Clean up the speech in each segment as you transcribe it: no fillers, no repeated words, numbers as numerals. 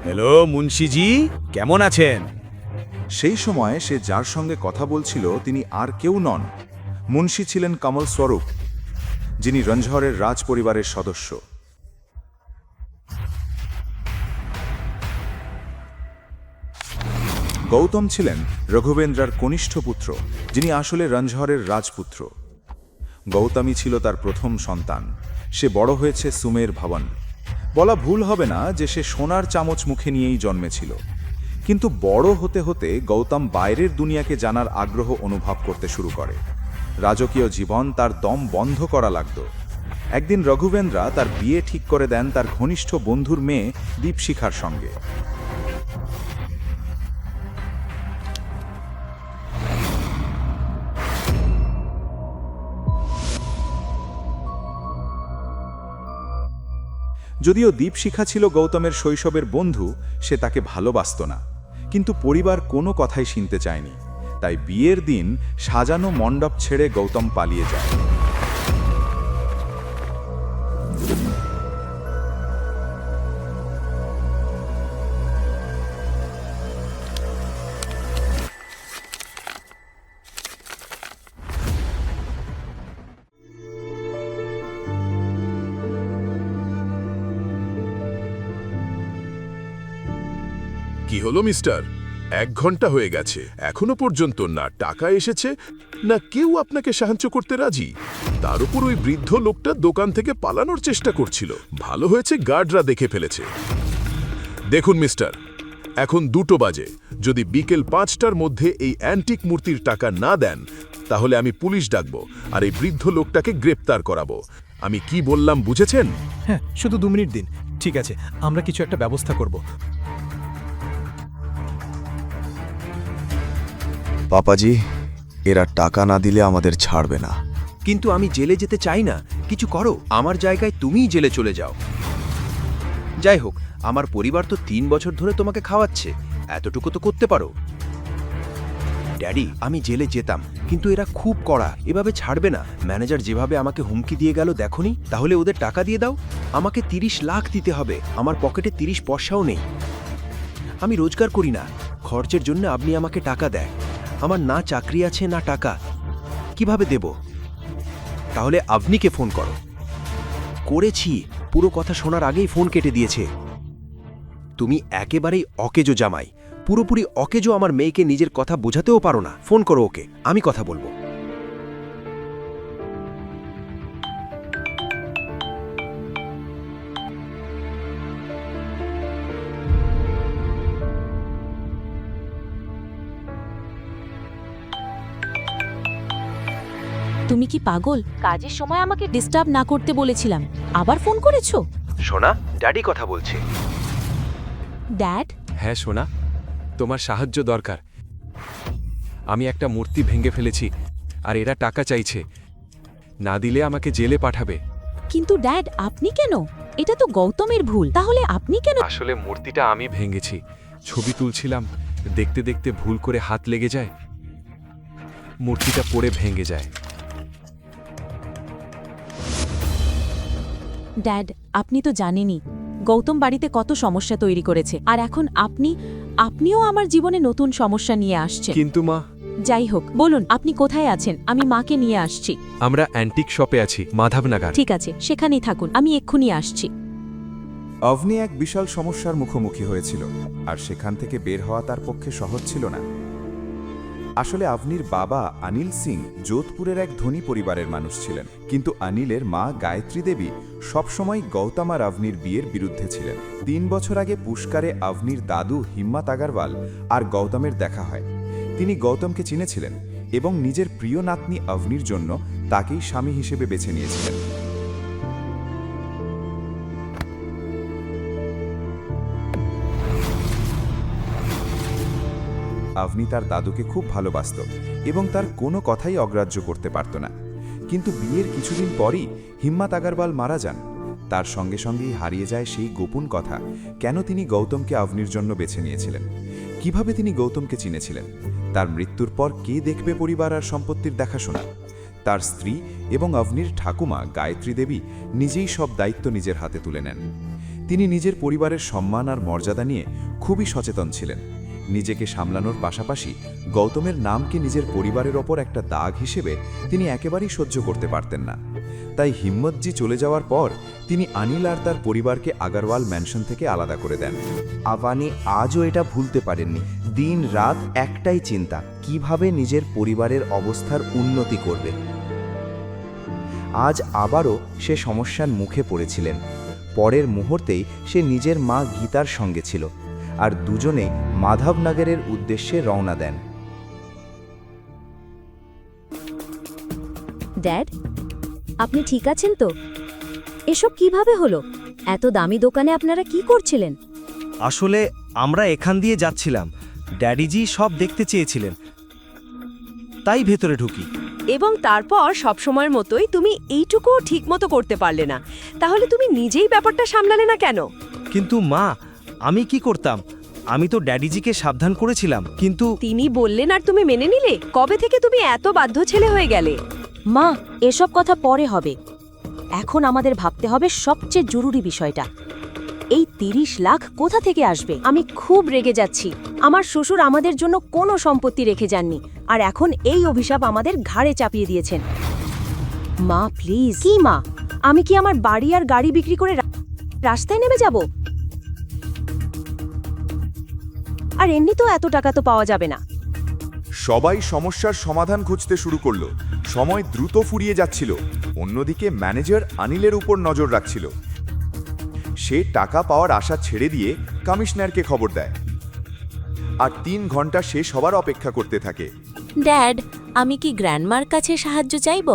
Hello মুন্সিজি, কেমন আছেন? সেই সময় সে যার সঙ্গে কথা বলছিল তিনি আর কেউ নন, মুন্সি ছিলেন কমল স্বরূপ, যিনি রঞ্ঝরের রাজ পরিবারের সদস্য। গৌতম ছিলেন রঘুবেন্দ্রার কনিষ্ঠ পুত্র, যিনি আসলে রঞ্ঝরের রাজপুত্র। গৌতমই ছিল তার প্রথম সন্তান। সে বড় হয়েছে সুমের ভবন। বলা ভুল হবে না যে সে সোনার চামচ মুখে নিয়েই জন্মেছিল। কিন্তু বড় হতে হতে গৌতম বাইরের দুনিয়াকে জানার আগ্রহ অনুভব করতে শুরু করে। রাজকীয় জীবন তার দম বন্ধ করা লাগত। একদিন রঘুবেন্দ্রা তার বিয়ে ঠিক করে দেন তার ঘনিষ্ঠ বন্ধুর মেয়ে দীপশিখার সঙ্গে। যদিও দীপশিখা ছিল গৌতমের শৈশবের বন্ধু, সে তাকে ভালোবাসত না। কিন্তু পরিবার কোনো কথাই শুনতে চায়নি। তাই বিয়ের দিন সাজানো মণ্ডপ ছেড়ে গৌতম পালিয়ে যায়। কি হলো মিস্টার? 1 ঘন্টা হয়ে গেছে, এখনো পর্যন্ত না টাকা এসেছে না কেউ আপনাকে সাহায্য করতে রাজি। তার উপর ওই বৃদ্ধ লোকটা দোকান থেকে পালানোর চেষ্টা করছিল। ভালো হয়েছে গার্ডরা দেখে ফেলেছে। দেখুন মিস্টার, এখন 2টো বাজে। যদি বিকেল 5টার মধ্যে এই অ্যান্টিক মূর্তির টাকা না দেন তাহলে আমি পুলিশ ডাকবো আর এই বৃদ্ধ লোকটাকে গ্রেপ্তার করাবো। আমি কি বললাম বুঝেছেন? হ্যাঁ, শুধু 2 মিনিট দিন। ঠিক আছে, আমরা কিছু একটা ব্যবস্থা করব। পাপাজি, এরা টাকা না দিলে আমাদের ছাড়বে না। কিন্তু আমি জেলে যেতে চাই না। কিছু করো, আমার জায়গায় তুমিই জেলে চলে যাও। যাই হোক, আমার পরিবার তো 3 বছর ধরে তোমাকে খাওয়াচ্ছে, এতটুকু তো করতে পারো। ড্যাডি, আমি জেলে যেতাম, কিন্তু এরা খুব কড়া, এভাবে ছাড়বে না। ম্যানেজার যেভাবে আমাকে হুমকি দিয়ে গেল দেখোনি? তাহলে ওদের টাকা দিয়ে দাও। আমাকে 30 লাখ দিতে হবে, আমার পকেটে 30 পয়সাও নেই। আমি রোজগার করি না, খরচের জন্য আপনি আমাকে টাকা দেয়। আমার না চাকরি আছে না টাকা, কিভাবে দেব? তাহলে আপনিকে ফোন করো। করেছি, পুরো কথা শোনার আগেই ফোন কেটে দিয়েছে। তুমি একেবারেই অকেজো জামাই, পুরোপুরি অকেজো। আমার মেয়েকে নিজের কথা বোঝাতেও পারো না। ফোন করো ওকে, আমি কথা বলবো। তুমি কি পাগল? কাজের সময় আমাকে ডিস্টার্ব না করতে বলেছিলাম, আবার ফোন করেছো? সোনা, ড্যাডি কথা বলছে। ড্যাড? হ্যাঁ সোনা, তোমার সাহায্য দরকার। আমি একটা মূর্তি ভেঙে ফেলেছি আর এরা টাকা চাইছে। না দিলে আমাকে জেলে পাঠাবে। কিন্তু ড্যাড, আপনি কেন? এটা তো গৌতমের ভুল, তাহলে আপনি কেন? আসলে মূর্তিটা আমি ভেঙেছি। ছবি তুলছিলাম, দেখতে দেখতে ভুল করে হাত লেগে যায়, মূর্তিটা পড়ে ভেঙে যায়। ড্যাড, আপনি তো জানেনই গৌতম বাড়িতে কত সমস্যা তৈরি করেছে, আর এখন আপনিও আমার জীবনে নতুন সমস্যা নিয়ে আসছেন। কিন্তু মা। যাই হোক, বলুন আপনি কোথায় আছেন, আমি মাকে নিয়ে আসছি। আমরা অ্যান্টিক শপে আছি, মাধবনগর। ঠিক আছে, সেখানেই থাকুন, আমি এক্ষুনি আসছি। অভনি এক বিশাল সমস্যার মুখোমুখি হয়েছিল, আর সেখান থেকে বের হওয়া তার পক্ষে সহজ ছিল না। আসলে অভনির বাবা অনিল সিং যোধপুরের এক ধনী পরিবারের মানুষ ছিলেন, কিন্তু অনিলের মা গায়ত্রী দেবী সবসময় গৌতম আর অভনির বিয়ের বিরুদ্ধে ছিলেন। 3 বছর আগে পুষ্কারে অভনির দাদু হিম্মত আগরওয়াল আর গৌতমের দেখা হয়। তিনি গৌতমকে চিনেছিলেন এবং নিজের প্রিয় নাতনি অভনির জন্য তাকেই স্বামী হিসেবে বেছে নিয়েছিলেন। অভনি তার দাদুকে খুব ভালোবাসত এবং তার কোনো কথাই অগ্রাহ্য করতে পারত না। কিন্তু বিয়ের কিছুদিন পরই হিম্মত আগরওয়াল মারা যান। তার সঙ্গে সঙ্গেই হারিয়ে যায় সেই গোপন কথা, কেন তিনি গৌতমকে অভনির জন্য বেছে নিয়েছিলেন, কিভাবে তিনি গৌতমকে চিনেছিলেন, তার মৃত্যুর পর কে দেখবে পরিবার আর সম্পত্তির দেখাশোনা। তার স্ত্রী এবং অভনির ঠাকুমা গায়ত্রী দেবী নিজেই সব দায়িত্ব নিজের হাতে তুলে নেন। তিনি নিজের পরিবারের সম্মান আর মর্যাদা নিয়ে খুবই সচেতন ছিলেন। নিজেকে সামলানোর পাশাপাশি গৌতমের নামকে নিজের পরিবারের ওপর একটা দাগ হিসেবে তিনি একেবারেই সহ্য করতে পারতেন না। তাই হিম্মতজি চলে যাওয়ার পর তিনি অনিল আর তার পরিবারকে আগারওয়াল ম্যানশন থেকে আলাদা করে দেন। আবানি আজও এটা ভুলতে পারেননি। দিন রাত একটাই চিন্তা, কিভাবে নিজের পরিবারের অবস্থার উন্নতি করবে। আজ আবারও সে সমস্যার মুখে পড়েছিলেন। পরের মুহূর্তেই সে নিজের মা গীতার সঙ্গে ছিল, আর দুজনেই মাধবনগরের উদ্দেশ্যে রওনা দেন। ড্যাড, আপনি ঠিক আছেন তো? এসব কিভাবে হলো? এত দামি দোকানে আপনারা কি করছিলেন? আসলে আমরা এখান দিয়ে যাচ্ছিলাম, ড্যাডিজি সব দেখতে চেয়েছিলেন, তাই ভেতরে ঢুকি। এবং তারপর সবসময়ের মতোই তুমি এইটুকুও ঠিকমতো করতে পারলে না। তাহলে তুমি নিজেই ব্যাপারটা সামলালে না কেন? কিন্তু মা, আমি কি করতাম? আমি তো ড্যাডিজিকে সাবধান করেছিলাম, কিন্তু তিনি বললেন আর তুমি মেনে নিলে? কবে থেকে তুমি এত বাধ্য ছেলে হয়ে গেলে? মা, এসব কথা পরে হবে। এখন আমাদের ভাবতে হবে সবচেয়ে জরুরি বিষয়টা। এই 30 লাখ কোথা থেকে আসবে? আমি খুব রেগে যাচ্ছি। আমার শ্বশুর আমাদের জন্য কোনো সম্পত্তি রেখে যাননি, আর এখন এই অভিশাপ আমাদের ঘাড়ে চাপিয়ে দিয়েছেন। মা প্লিজ। কি মা? আমি কি আমার বাড়ি আর গাড়ি বিক্রি করে রাস্তায় নেমে যাব? আর এমনি তো এত টাকা তো পাওয়া যাবে না। সবাই সমস্যার সমাধান খুঁজতে শুরু করলো। সময় দ্রুত ফুরিয়ে যাচ্ছিল। অন্যদিকে ম্যানেজার অনিলের উপর নজর রাখছিল। সে টাকা পাওয়ার আশা ছেড়ে দিয়ে কমিশনারকে খবর দেয়, আর 3 ঘন্টা শেষ হবার অপেক্ষা করতে থাকে। ড্যাড, আমি কি গ্র্যান্ডমার কাছে সাহায্য চাইব?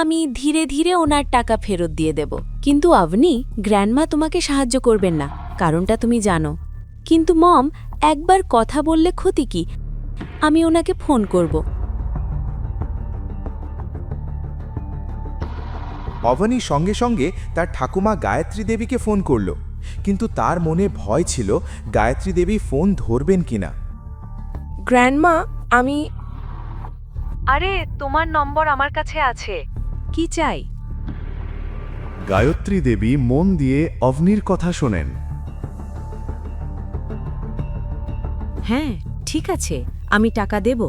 আমি ধীরে ধীরে ওনার টাকা ফেরত দিয়ে দেব। কিন্তু আপনি, গ্র্যান্ডমা তোমাকে সাহায্য করবেন না, কারণটা তুমি জানো। কিন্তু মম, একবার কথা বললে ক্ষতি কি? আমি ওনাকে ফোন করব। অবনী সঙ্গে সঙ্গে তার ঠাকুমা গায়ত্রী দেবীকে ফোন করল, কিন্তু তার মনে ভয় ছিল গায়ত্রী দেবী ফোন ধরবেন কিনা। গ্র্যান্ডমা, আমি... আরে, তোমার নম্বর আমার কাছে আছে। কি চাই? গায়ত্রী দেবী মন দিয়ে অবনীর কথা শোনেন। হ্যাঁ, ঠিক আছে, আমি টাকা দেব,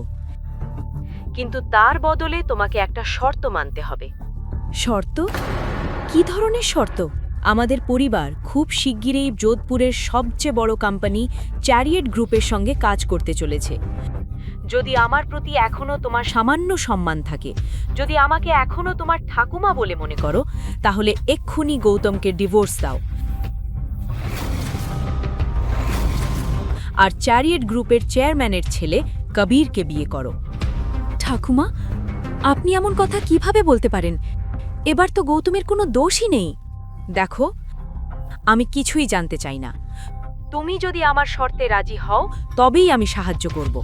কিন্তু তার বদলে তোমাকে একটা শর্ত মানতে হবে। শর্ত? কি ধরনের শর্ত? আমাদের পরিবার খুব শিগগিরই যোধপুরের সবচেয়ে বড় কোম্পানি চ্যারিয়েট গ্রুপের সঙ্গে কাজ করতে চলেছে। যদি আমার প্রতি এখনো তোমার সামান্য সম্মান থাকে, যদি আমাকে এখনো তোমার ঠাকুমা বলে মনে করো, তাহলে এক্ষুনি গৌতমকে ডিভোর্স দাও আর চ্যারিয়েট গ্রুপের চেয়ারম্যানের ছেলে কবিরকে বিয়ে করো। ঠাকুমা, আপনি এমন কথা কিভাবে বলতে পারেন? এবার তো গৌতমের কোনো দোষই নেই। দেখো, আমি কিছুই জানতে চাই না। তুমি যদি আমার শর্তে রাজি হও, তবেই আমি সাহায্য করব।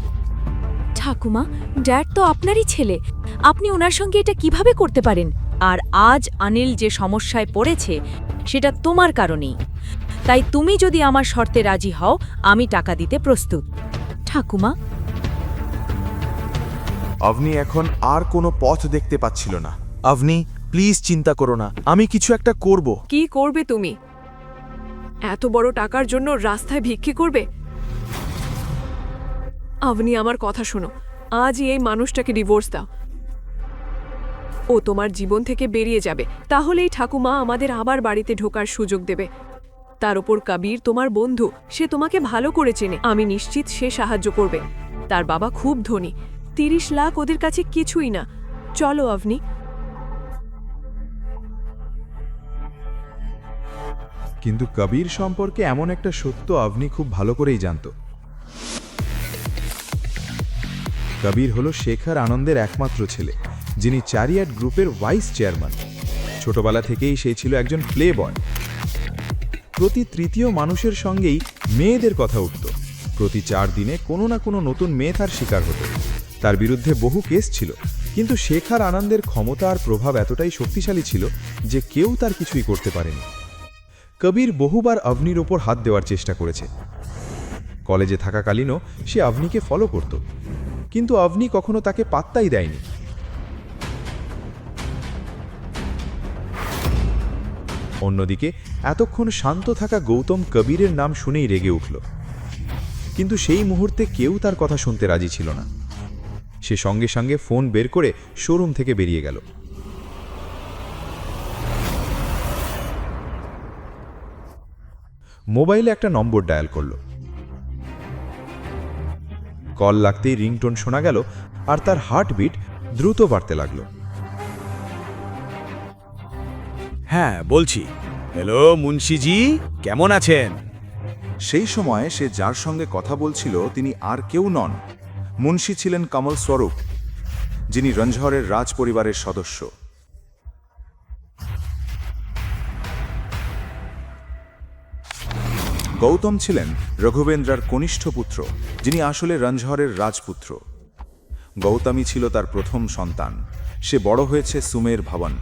ঠাকুমা, ড্যাড তো আপনারই ছেলে, আপনি ওনার সঙ্গে এটা কিভাবে করতে পারেন? আর আজ অনিল যে সমস্যায় পড়েছে সেটা তোমার কারণেই। তাই তুমি যদি আমার শর্তে রাজি হও, আমি টাকা দিতে প্রস্তুত। ঠাকুমা, অবনী এখন আর কোনো পথ দেখতে পাচ্ছিল না। আপনি প্লিজ চিন্তা করো না, আমি কিছু একটা করব। কি করবে তুমি? এত বড় টাকার জন্য রাস্তায় ভিক্ষে করবে? আপনি আমার কথা শোনো, আজই এই মানুষটাকে ডিভোর্স দাও। ও তোমার জীবন থেকে বেরিয়ে যাবে, তাহলেই ঠাকুমা আমাদের আবার বাড়িতে ঢোকার সুযোগ দেবে। তার ওপর কবির তোমার বন্ধু, সে তোমাকে ভালো করে চেনে। আমি নিশ্চিত সে সাহায্য করবে। তার বাবা খুব ধনী, 30 লাখ ওদের কাছে কিছুই না। চলো আপনি। কিন্তু কবির সম্পর্কে এমন একটা সত্য অবনী খুব ভালো করেই জানত। কবির হলো শেখর আনন্দের একমাত্র ছেলে, যিনি চ্যারিয়েট গ্রুপের ভাইস চেয়ারম্যান। ছোটবেলা থেকেই সে ছিল একজন প্লে বয়। প্রতি তৃতীয় মানুষের সঙ্গেই মেয়েদের কথা উঠত। প্রতি 4 দিনে কোনো না কোনো নতুন মেয়ে তার শিকার হতো। তার বিরুদ্ধে বহু কেস ছিল, কিন্তু শেখর আনন্দের ক্ষমতা আর প্রভাব এতটাই শক্তিশালী ছিল যে কেউ তার কিছুই করতে পারেনি। কবির বহুবার অবনীর ওপর হাত দেওয়ার চেষ্টা করেছে। কলেজে থাকাকালীনও সে অবনীকে ফলো করত, কিন্তু অবনী কখনো তাকে পাত্তাই দেয়নি। অন্যদিকে এতক্ষণ শান্ত থাকা গৌতম কবিরের নাম শুনেই রেগে উঠল, কিন্তু সেই মুহূর্তে কেউ তার কথা শুনতে রাজি ছিল না। সে সঙ্গে সঙ্গে ফোন বের করে শোরুম থেকে বেরিয়ে গেল। মোবাইলে একটা নম্বর ডায়াল করল। কল লাগতেই রিংটোন শোনা গেল আর তার হার্টবিট দ্রুত বাড়তে লাগলো। হ্যাঁ বলছি। হ্যালো মুন্সিজি, কেমন আছেন? সেই সময় সে যার সঙ্গে কথা বলছিল তিনি আর কেউ নন, মুন্সি ছিলেন কমল স্বরূপ, যিনি রঞ্জহরের রাজ পরিবারের সদস্য। গৌতম ছিলেন রঘুবেন্দ্রার কনিষ্ঠ পুত্র, যিনি আসলে রঞ্জহরের রাজপুত্র। গৌতমী ছিল তার প্রথম সন্তান। সে বড় হয়েছে সুমের ভবন।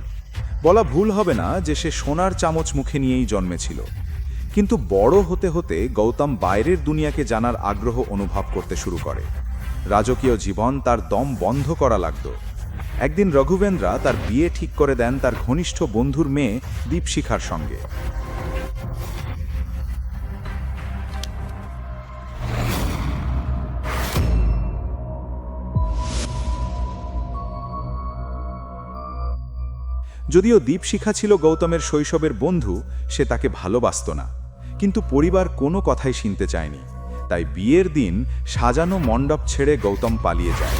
বলা ভুল হবে না যে সে সোনার চামচ মুখে নিয়েই জন্মেছিল, কিন্তু বড় হতে হতে গৌতম বাইরের দুনিয়াকে জানার আগ্রহ অনুভব করতে শুরু করে। রাজকীয় জীবন তার দম বন্ধ করা লাগত। একদিন রঘুবেন্দ্রা তার বিয়ে ঠিক করে দেন তার ঘনিষ্ঠ বন্ধুর মেয়ে দীপশিখার সঙ্গে। যদিও দীপশিখা ছিল গৌতমের শৈশবের বন্ধু, সে তাকে ভালোবাসত না, কিন্তু পরিবার কোনো কথাই শুনতে চায়নি। তাই বিয়ের দিন সাজানো মণ্ডপ ছেড়ে গৌতম পালিয়ে যায়।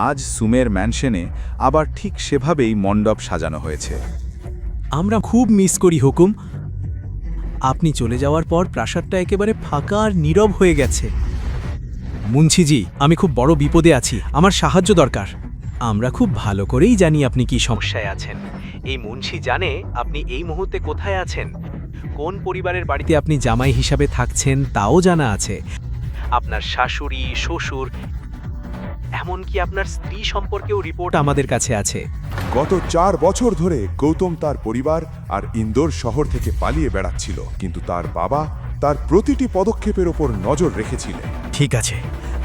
আজ সুমের ম্যানশনে আবার ঠিক সেভাবেই মণ্ডপ সাজানো হয়েছে। আমরা খুব মিস করি হুকুম। আপনি চলে যাওয়ার পর প্রাসাদটা একেবারে ফাঁকা আর নীরব হয়ে গেছে। মুন্সিজি, আমি খুব বড় বিপদে আছি, আমার সাহায্য দরকার। আমরা খুব ভালো করেই জানি আপনি কি সমস্যায় আছেন। এই মুন্সি জানে আপনি এই মুহূর্তে কোথায় আছেন, কোন পরিবারের বাড়িতে আপনি জামাই হিসাবে থাকছেন তাও জানা আছে। আপনার শাশুড়ি, শ্বশুর, এমনকি আপনার স্ত্রী সম্পর্কেও রিপোর্ট আমাদের কাছে আছে। গত 4 বছর ধরে গৌতম তার পরিবার আর ইন্দোর শহর থেকে পালিয়ে বেড়াচ্ছিল, কিন্তু তার বাবা তার প্রতিটি পদক্ষেপের ওপর নজর রেখেছিলেন। ঠিক আছে,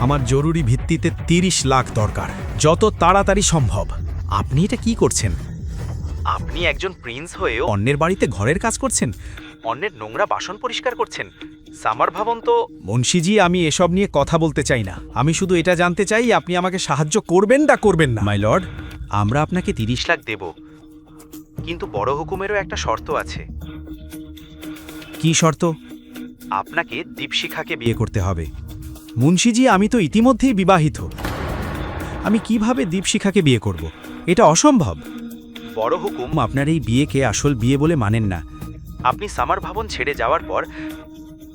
আমার জরুরি ভিত্তিতে 30 লাখ দরকার, যত তাড়াতাড়ি সম্ভব। আপনি এটা কি করছেন? আপনি একজন প্রিন্স হয়েও অন্যের বাড়িতে ঘরের কাজ করছেন, অন্যের নোংরা বাসন পরিষ্কার করছেন। সামার ভাবন তো। মুন্সিজি, আমি এসব নিয়ে কথা বলতে চাই না। আমি শুধু এটা জানতে চাই আপনি আমাকে সাহায্য করবেন না করবেন না। মাই লর্ড, আমরা আপনাকে 30 লাখ দেব, কিন্তু বড় হুকুমেরও একটা শর্ত আছে। কি শর্ত? আপনাকে দীপশিখাকে বিয়ে করতে হবে। মুন্সিজি, আমি তো ইতিমধ্যেই বিবাহিত। আমি কিভাবে দীপশিখাকে বিয়ে করব? এটা অসম্ভব। বড় হুকুম আপনার এই বিয়েকে আসল বিয়ে বলে মানেন না। আপনি সামার ভবন ছেড়ে যাওয়ার পর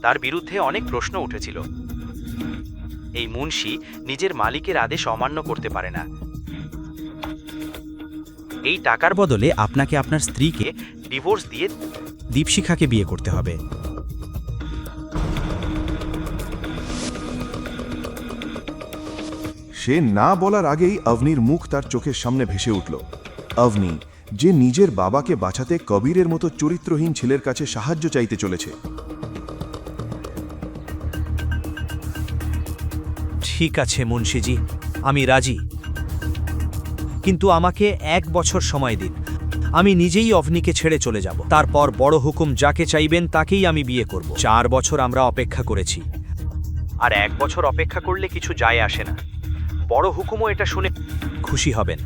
তার বিরুদ্ধে অনেক প্রশ্ন উঠেছিল। এই মুন্সি নিজের মালিকের আদেশ অমান্য করতে পারে না। এই টাকার বদলে আপনাকে আপনার স্ত্রীকে ডিভোর্স দিয়ে দীপশিখাকে বিয়ে করতে হবে। সে না বলার আগেই অভনির মুখ তার চোখের সামনে ভেসে উঠল। অভনি, যে নিজের বাবাকে বাঁচাতে কবিরের মতো চরিত্রহীন ছেলের কাছে সাহায্য চাইতে চলেছে। ঠিক আছে মুন্সিজি, আমি রাজি, কিন্তু আমাকে 1 বছর সময় দিন। আমি নিজেই অভনিকে ছেড়ে চলে যাব। তারপর বড় হুকুম যাকে চাইবেন তাকেই আমি বিয়ে করব। 4 বছর আমরা অপেক্ষা করেছি। আর 1 বছর অপেক্ষা করলে কিছু যায় আসে না। বড় হুকুমও এটা শুনে খুশি হবেন,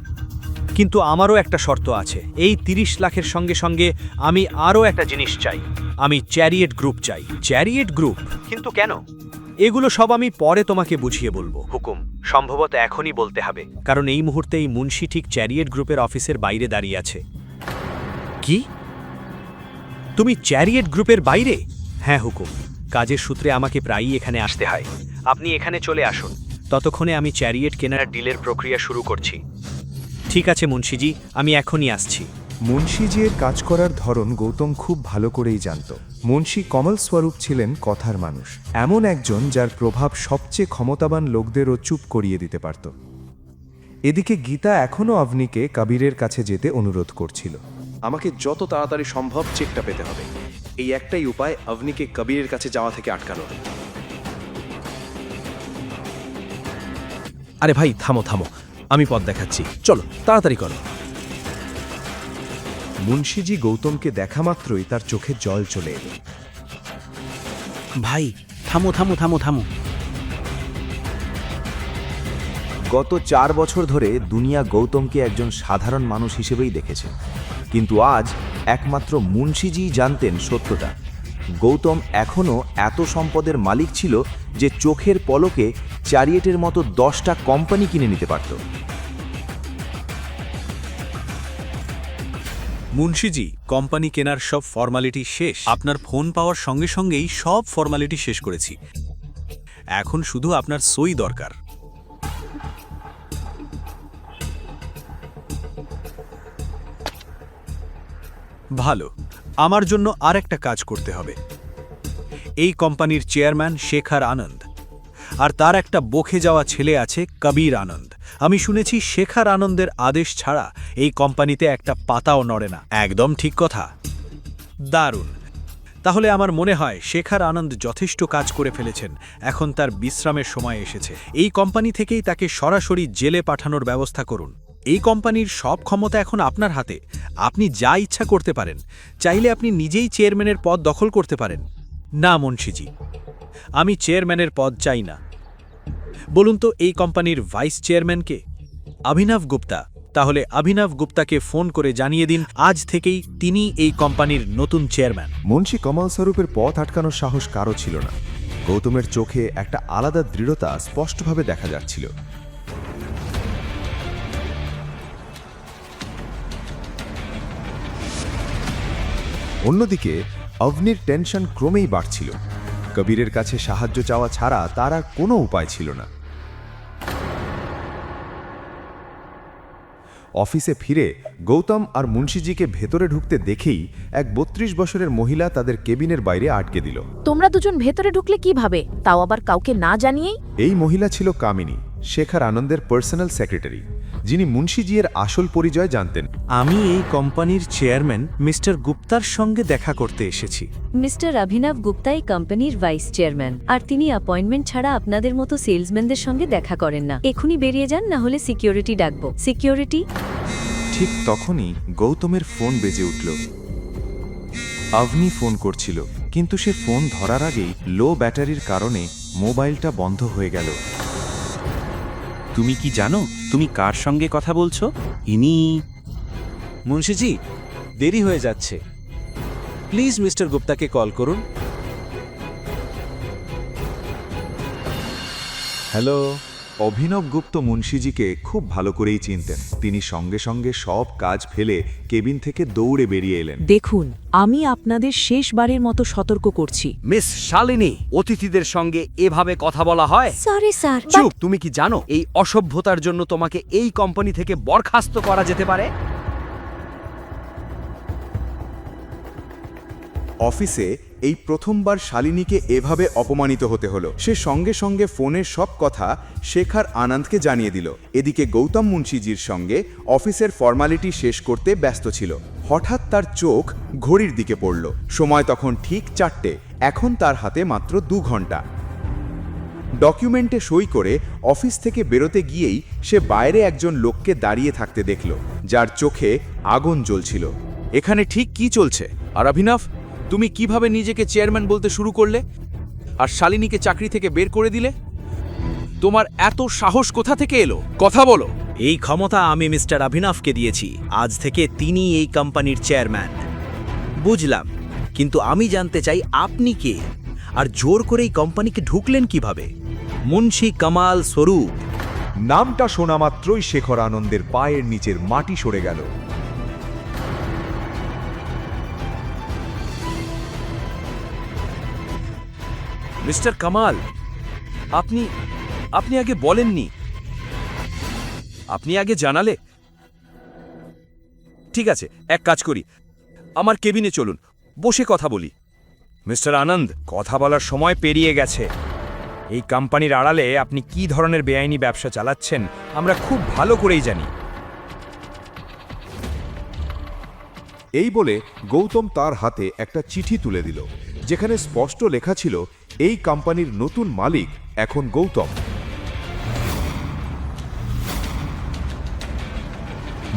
কিন্তু আমারও একটা শর্ত আছে। এই 30 লাখের সঙ্গে সঙ্গে আমি আরও একটা জিনিস চাই। আমি চ্যারিয়েট গ্রুপ চাই। Chariot group? কিন্তু কেন? এগুলো সব আমি পরে তোমাকে বুঝিয়ে বলবো। হুকুম সম্ভবত এখনই বলতে হবে, কারণ এই মুহূর্তে এই মুন্সি ঠিক চ্যারিয়েট গ্রুপের অফিসের বাইরে দাঁড়িয়ে আছে। কি? তুমি চ্যারিয়েট গ্রুপের বাইরে? হ্যাঁ হুকুম, কাজের সূত্রে আমাকে প্রায়ই এখানে আসতে হয়। আপনি এখানে চলে আসুন। ততক্ষণে আমি চ্যারিয়েট কেনার ডিলের প্রক্রিয়া শুরু করছি। ঠিক আছে মুন্সিজি, আমি এখনই আসছি। মুন্সিজির কাজ করার ধরন গৌতম খুব ভালো করেই জানত। মুন্সি কমল স্বরূপ ছিলেন কথার মানুষ, এমন একজন যার প্রভাব সবচেয়ে ক্ষমতাবান লোকদেরও চুপ করিয়ে দিতে পারত। এদিকে গীতা এখনও অভনিকে কবিরের কাছে যেতে অনুরোধ করছিল। আমাকে যত তাড়াতাড়ি সম্ভব চেকটা পেতে হবে। এই একটাই উপায় আভনিকে কবিরের কাছে যাওয়া থেকে আটকানোর। আরে ভাই থামো থামো, আমি পথ দেখাচ্ছি, চলো তাড়াতাড়ি করো। মুন্সিজি গৌতমকে দেখা মাত্রই তার চোখে জল চলে এলো। ভাই থামো থামো থামো থামো। গত 4 বছর ধরে দুনিয়া গৌতমকে একজন সাধারণ মানুষ হিসেবেই দেখেছে, কিন্তু আজ একমাত্র মুন্সিজিই জানতেন সত্যটা। গৌতম এখনও এত সম্পদের মালিক ছিল যে চোখের পলকে চ্যারিয়েটের মতো 10টা কোম্পানি কিনে নিতে পারত। মুন্সিজি, কোম্পানি কেনার সব ফর্মালিটি শেষ। আপনার ফোন পাওয়ার সঙ্গে সঙ্গেই সব ফর্মালিটি শেষ করেছি। এখন শুধু আপনার সই দরকার। ভালো, আমার জন্য আরেকটা কাজ করতে হবে। এই কোম্পানির চেয়ারম্যান শেখর আনন্দ, আর তার একটা বকে যাওয়া ছেলে আছে কবির আনন্দ। আমি শুনেছি শেখর আনন্দের আদেশ ছাড়া এই কোম্পানিতে একটা পাতাও নড়ে না। একদম ঠিক কথা। দারুণ। তাহলে আমার মনে হয় শেখর আনন্দ যথেষ্ট কাজ করে ফেলেছেন, এখন তার বিশ্রামের সময় এসেছে। এই কোম্পানি থেকেই তাকে সরাসরি জেলে পাঠানোর ব্যবস্থা করুন। এই কোম্পানির সব ক্ষমতা এখন আপনার হাতে। আপনি যা ইচ্ছা করতে পারেন। চাইলে আপনি নিজেই চেয়ারম্যানের পদ দখল করতে পারেন। না মুন্সিজি, আমি চেয়ারম্যানের পদ চাই না। বলুন তো এই কোম্পানির ভাইস চেয়ারম্যানকে? অভিনব গুপ্তা। তাহলে অভিনব গুপ্তাকে ফোন করে জানিয়ে দিন আজ থেকেই তিনি এই কোম্পানির নতুন চেয়ারম্যান। মুন্সি কমল স্বরূপের পথ আটকানোর সাহস কারও ছিল না। গৌতমের চোখে একটা আলাদা দৃঢ়তা স্পষ্টভাবে দেখা যাচ্ছিল। অন্যদিকে অভনির টেনশন ক্রমেই বাড়ছিল। কবিরের কাছে সাহায্য চাওয়া ছাড়া তার আর কোনো উপায় ছিল না। অফিসে ফিরে গৌতম আর মুন্সিজিকে ভেতরে ঢুকতে দেখেই এক 32 বছরের মহিলা তাদের কেবিনের বাইরে আটকে দিল। তোমরা দুজন ভেতরে ঢুকলে কিভাবে, তাও আবার কাউকে না জানিয়েই? এই মহিলা ছিল কামিনী, শেখর আনন্দের পার্সোনাল সেক্রেটারি, যিনি মুন্সিজির আসল পরিচয় জানতেন। আমি এই কোম্পানির চেয়ারম্যান মিস্টার গুপ্তার সঙ্গে দেখা করতে এসেছি। মিস্টার অভিনব গুপ্তা এই কোম্পানির ভাইস চেয়ারম্যান, আর তিনি অ্যাপয়েন্টমেন্ট ছাড়া আপনাদের মতো সেলসম্যানদের সঙ্গে দেখা করেন না। এখনই বেরিয়ে যান, না হলে সিকিউরিটি ডাকবো। সিকিউরিটি। ঠিক তখনই গৌতমের ফোন বেজে উঠল। অভনি ফোন করছিল, কিন্তু সে ফোন ধরার আগেই লো ব্যাটারির কারণে মোবাইলটা বন্ধ হয়ে গেল। তুমি কি জানো তুমি কার সঙ্গে কথা বলছো? ইনি মুন্সিজি, দেরি হয়ে যাচ্ছে, প্লিজ মিস্টার গুপ্তাকে কল করুন। হ্যালো। অভিনব গুপ্ত মুন্সিজিকে খুব ভালো করেই চিনতেন। তিনি সঙ্গে সঙ্গে সব কাজ ফেলে কেবিন থেকে দৌড়ে বেরিয়ে এলেন। দেখুন, আমি আপনাদের শেষবারের মতো সতর্ক করছি। মিস শালিনী, অতিথিদের সঙ্গে এভাবে কথা বলা হয়? Sorry sir. চুপ! তুমি কি জানো এই অসভ্যতার জন্য তোমাকে এই কোম্পানি থেকে বরখাস্ত করা যেতে পারে? অফিসে এই প্রথমবার শালিনীকে এভাবে অপমানিত হতে হলো। সে সঙ্গে সঙ্গে ফোনের সব কথা শেখর আনন্দকে জানিয়ে দিল। এদিকে গৌতম মুন্সিজির সঙ্গে অফিসের ফর্মালিটি শেষ করতে ব্যস্ত ছিল। হঠাৎ তার চোখ ঘড়ির দিকে পড়ল। সময় তখন ঠিক 4টে। এখন তার হাতে মাত্র 2 ঘন্টা। ডকুমেন্টে সই করে অফিস থেকে বেরোতে গিয়েই সে বাইরে একজন লোককে দাঁড়িয়ে থাকতে দেখল, যার চোখে আগুন জ্বলছিল। এখানে ঠিক কি চলছে? আর অভিনব, তুমি কিভাবে নিজেকে চেয়ারম্যান বলতে শুরু করলে আর শালিনীকে চাকরি থেকে বের করে দিলে? তোমার এত সাহস কোথা থেকে এলো? কথা বলো। এই ক্ষমতা আমি মিস্টার অভিনবকে দিয়েছি। আজ থেকে তিনি এই কোম্পানির চেয়ারম্যান। বুঝলাম, কিন্তু আমি জানতে চাই আপনি কে, আর জোর করে এই কোম্পানিকে ঢুকলেন কিভাবে? মুন্সি কমল স্বরূপ। নামটা শোনা মাত্রই শেখর আনন্দের পায়ের নিচের মাটি সরে গেল। মিস্টার কামাল, আপনি আগে বলেননি, আপনি আগে জানালে। ঠিক আছে, এক কাজ করি, আমার কেবিনে চলুন, বসে কথা বলি। মিস্টার আনন্দ, কথা বলার সময় পেরিয়ে গেছে। এই কোম্পানির আড়ালে আপনি কি ধরনের বেআইনি ব্যবসা চালাচ্ছেন আমরা খুব ভালো করেই জানি। এই বলে গৌতম তার হাতে একটা চিঠি তুলে দিল, যেখানে স্পষ্ট লেখা ছিল এই কোম্পানির নতুন মালিক এখন গৌতম।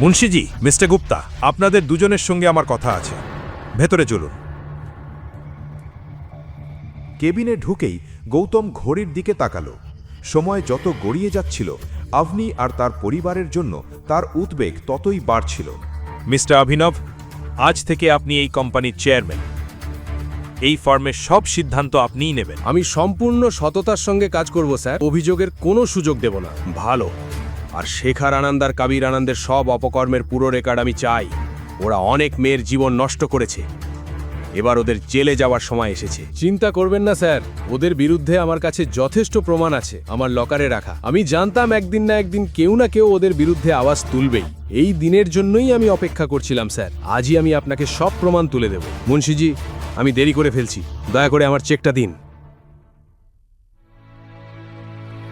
মুন্সিজি, মিস্টার গুপ্তা, আপনাদের দুজনের সঙ্গে আমার কথা আছে, ভেতরে চলুন। কেবিনে ঢুকেই গৌতম ঘড়ির দিকে তাকালো। সময় যত গড়িয়ে যাচ্ছিল, আভনি আর তার পরিবারের জন্য তার উদ্বেগ ততই বাড়ছিল। মিস্টার অভিনব, আজ থেকে আপনি এই কোম্পানির চেয়ারম্যান। এই ফার্মের সব সিদ্ধান্ত আপনিই নেবেন। আমি সম্পূর্ণ সততার সঙ্গে কাজ করব স্যার, অভিযোগের কোনো সুযোগ দেব না। ভালো। আর শেখার আনন্দ আর কাবির আনন্দের সব অপকর্মের পুরো রেকর্ড আমি চাই। ওরা অনেক মেয়ের জীবন নষ্ট করেছে, এবার ওদের জেলে যাওয়ার সময় এসেছে। চিন্তা করবেন না স্যার, ওদের বিরুদ্ধে আমার কাছে যথেষ্ট প্রমাণ আছে আমার লকারে রাখা। আমি জানতাম একদিন না একদিন কেউ না কেউ ওদের বিরুদ্ধে আওয়াজ তুলবেই। এই দিনের জন্যই আমি অপেক্ষা করছিলাম স্যার। আজই আমি আপনাকে সব প্রমাণ তুলে দেব। মুন্সিজি, আমি দেরি করে ফেলছি, দয়া করে আমার চেকটা দিন।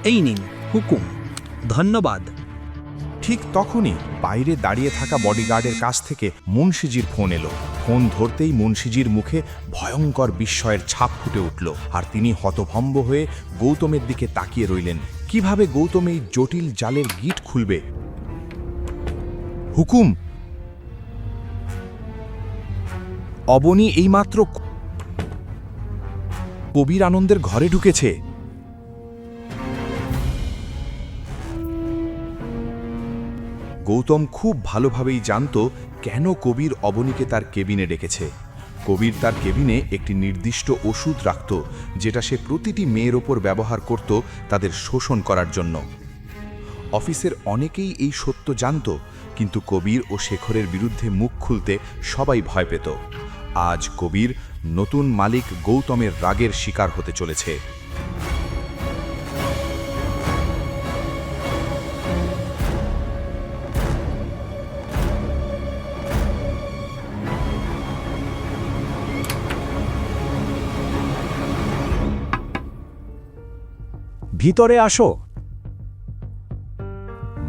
এই নিন হুকুম। ধন্যবাদ। ঠিক তখনই বাইরে দাঁড়িয়ে থাকা বডিগার্ডের কাছ থেকে মুন্সিজির ফোন এলো। ফোন ধরতেই মুন্সিজির মুখে ভয়ঙ্কর বিস্ময়ের ছাপ ফুটে উঠল, আর তিনি হতভম্ব হয়ে গৌতমের দিকে তাকিয়ে রইলেন। কিভাবে গৌতম এই জটিল জালের গিট খুলবে? হুকুম, অবনী এইমাত্র কবির আনন্দের ঘরে ঢুকেছে। গৌতম খুব ভালোভাবেই জানত কেন কবির অবনীকে তার কেবিনে ডেকেছে। কবির তার কেবিনে একটি নির্দিষ্ট ওষুধ রাখত, যেটা সে প্রতিটি মেয়ের ওপর ব্যবহার করত তাদের শোষণ করার জন্য। অফিসের অনেকেই এই সত্য জানত, কিন্তু কবির ও শেখরের বিরুদ্ধে মুখ খুলতে সবাই ভয় পেত। আজ কবির নতুন মালিক গৌতমের রাগের শিকার হতে চলেছে। ভিতরে আসো।